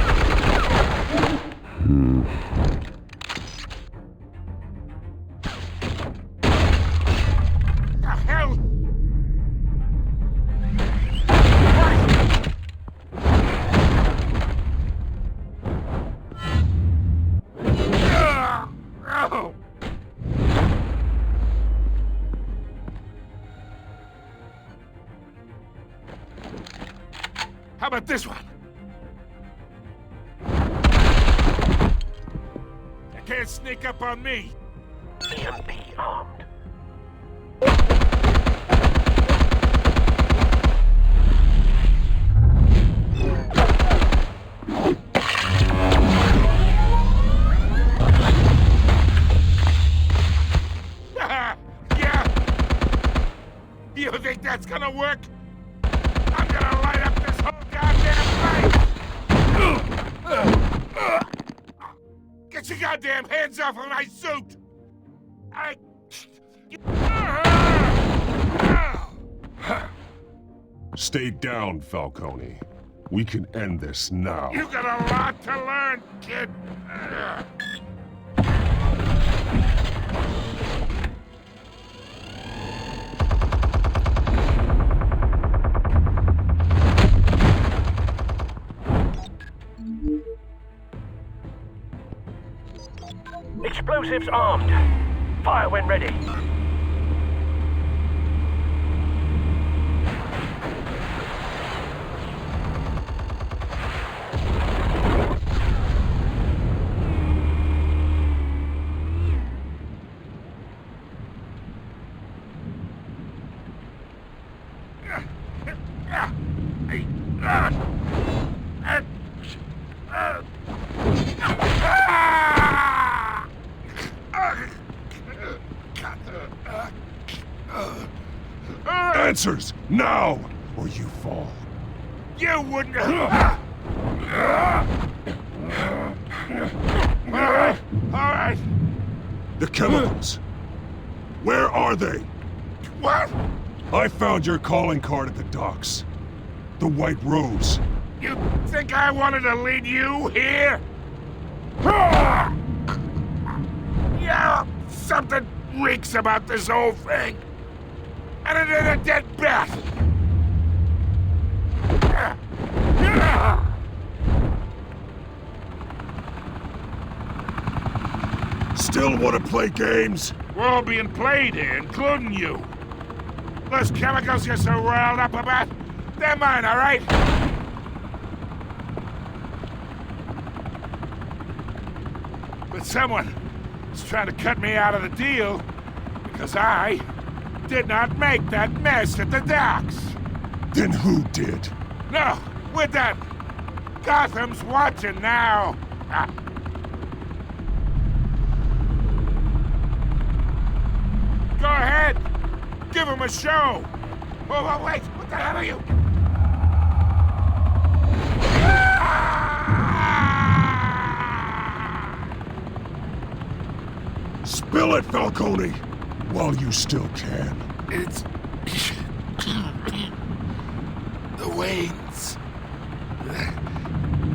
Speaker 10: The hell? How about this one? You can't sneak up on me.
Speaker 7: EMP armed.
Speaker 10: Yeah? You think that's gonna work? I'm gonna light up this whole goddamn place! Get your goddamn hands off of my suit!
Speaker 6: Stay down, Falcone. We can end this now.
Speaker 10: You got a lot to learn, kid!
Speaker 7: Explosives armed. Fire when ready.
Speaker 6: Answers, now, or you fall.
Speaker 10: You wouldn't... All right.
Speaker 6: The chemicals. Where are they?
Speaker 10: What?
Speaker 6: I found your calling card at the docks. The White Rose.
Speaker 10: You think I wanted to lead you here? Yeah, something reeks about this whole thing. And it is a dead bat.
Speaker 6: Still want to play games?
Speaker 10: We're all being played here, including you. Those chemicals you're so riled up about, they're mine, all right? But someone is trying to cut me out of the deal because I did not make that mess at the docks.
Speaker 6: Then who did?
Speaker 10: No, we're done. Gotham's watching now. Go ahead. Give him a show. Oh, wait. What the hell are you?
Speaker 6: Spill it, Falcone, while you still can.
Speaker 10: It's... the Waynes.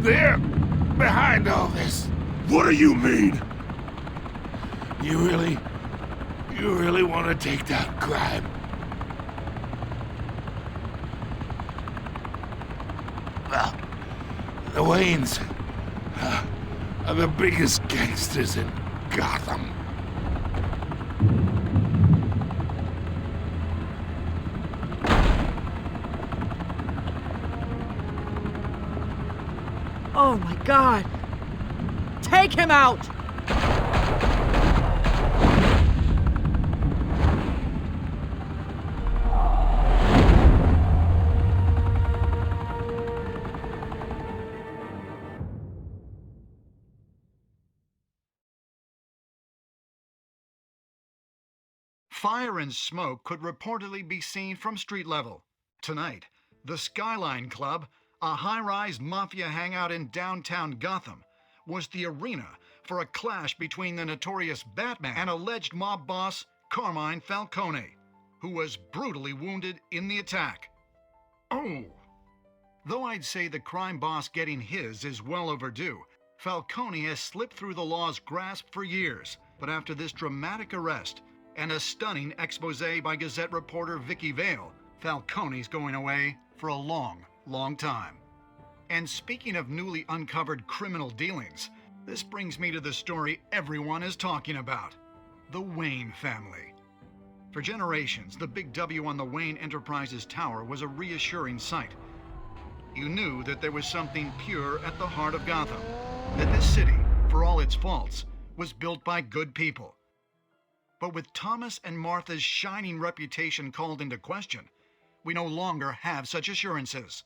Speaker 10: They're behind all this.
Speaker 6: What do you mean?
Speaker 10: You really want to take down crime? Well, the Waynes are the biggest gangsters in Gotham.
Speaker 14: Oh my God! Take him out!
Speaker 11: Fire and smoke could reportedly be seen from street level. Tonight, the Skyline Club, a high-rise mafia hangout in downtown Gotham, was the arena for a clash between the notorious Batman and alleged mob boss Carmine Falcone, who was brutally wounded in the attack. Oh! Though I'd say the crime boss getting his is well overdue, Falcone has slipped through the law's grasp for years. But after this dramatic arrest and a stunning expose by Gazette reporter Vicky Vale, Falcone's going away for a long time. And speaking of newly uncovered criminal dealings, this brings me to the story everyone is talking about: the Wayne family. For generations, the big W on the Wayne Enterprises Tower was a reassuring sight. You knew that there was something pure at the heart of Gotham, that this city, for all its faults, was built by good people. But with Thomas and Martha's shining reputation called into question, we no longer have such assurances.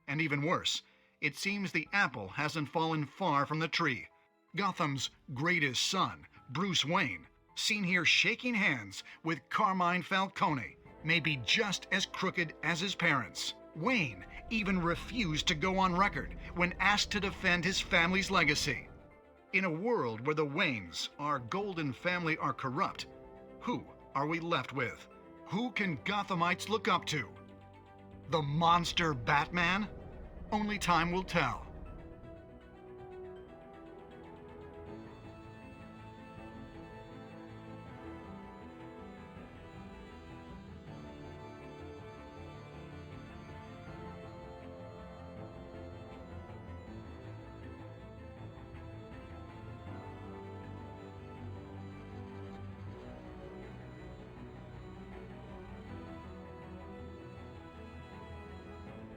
Speaker 11: And even worse, it seems the apple hasn't fallen far from the tree. Gotham's greatest son, Bruce Wayne, seen here shaking hands with Carmine Falcone, may be just as crooked as his parents. Wayne even refused to go on record when asked to defend his family's legacy. In a world where the Waynes, our golden family, are corrupt, who are we left with? Who can Gothamites look up to? The monster Batman? Only time will tell.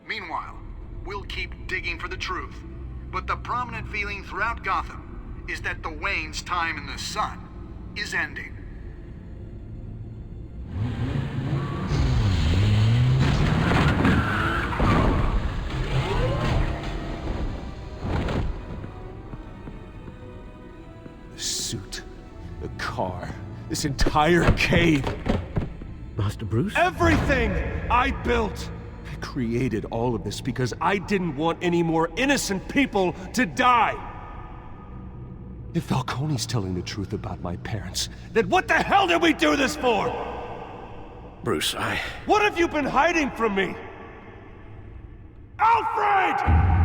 Speaker 11: Meanwhile, we'll keep digging for the truth. But the prominent feeling throughout Gotham is that the Waynes' time in the sun is ending.
Speaker 8: The suit, the car, this entire cave.
Speaker 7: Master Bruce?
Speaker 8: Everything I built! I created all of this because I didn't want any more innocent people to die. If Falcone's telling the truth about my parents,
Speaker 20: Then what the hell did we do this for?
Speaker 7: Bruce,
Speaker 20: What have you been hiding from me? Alfred!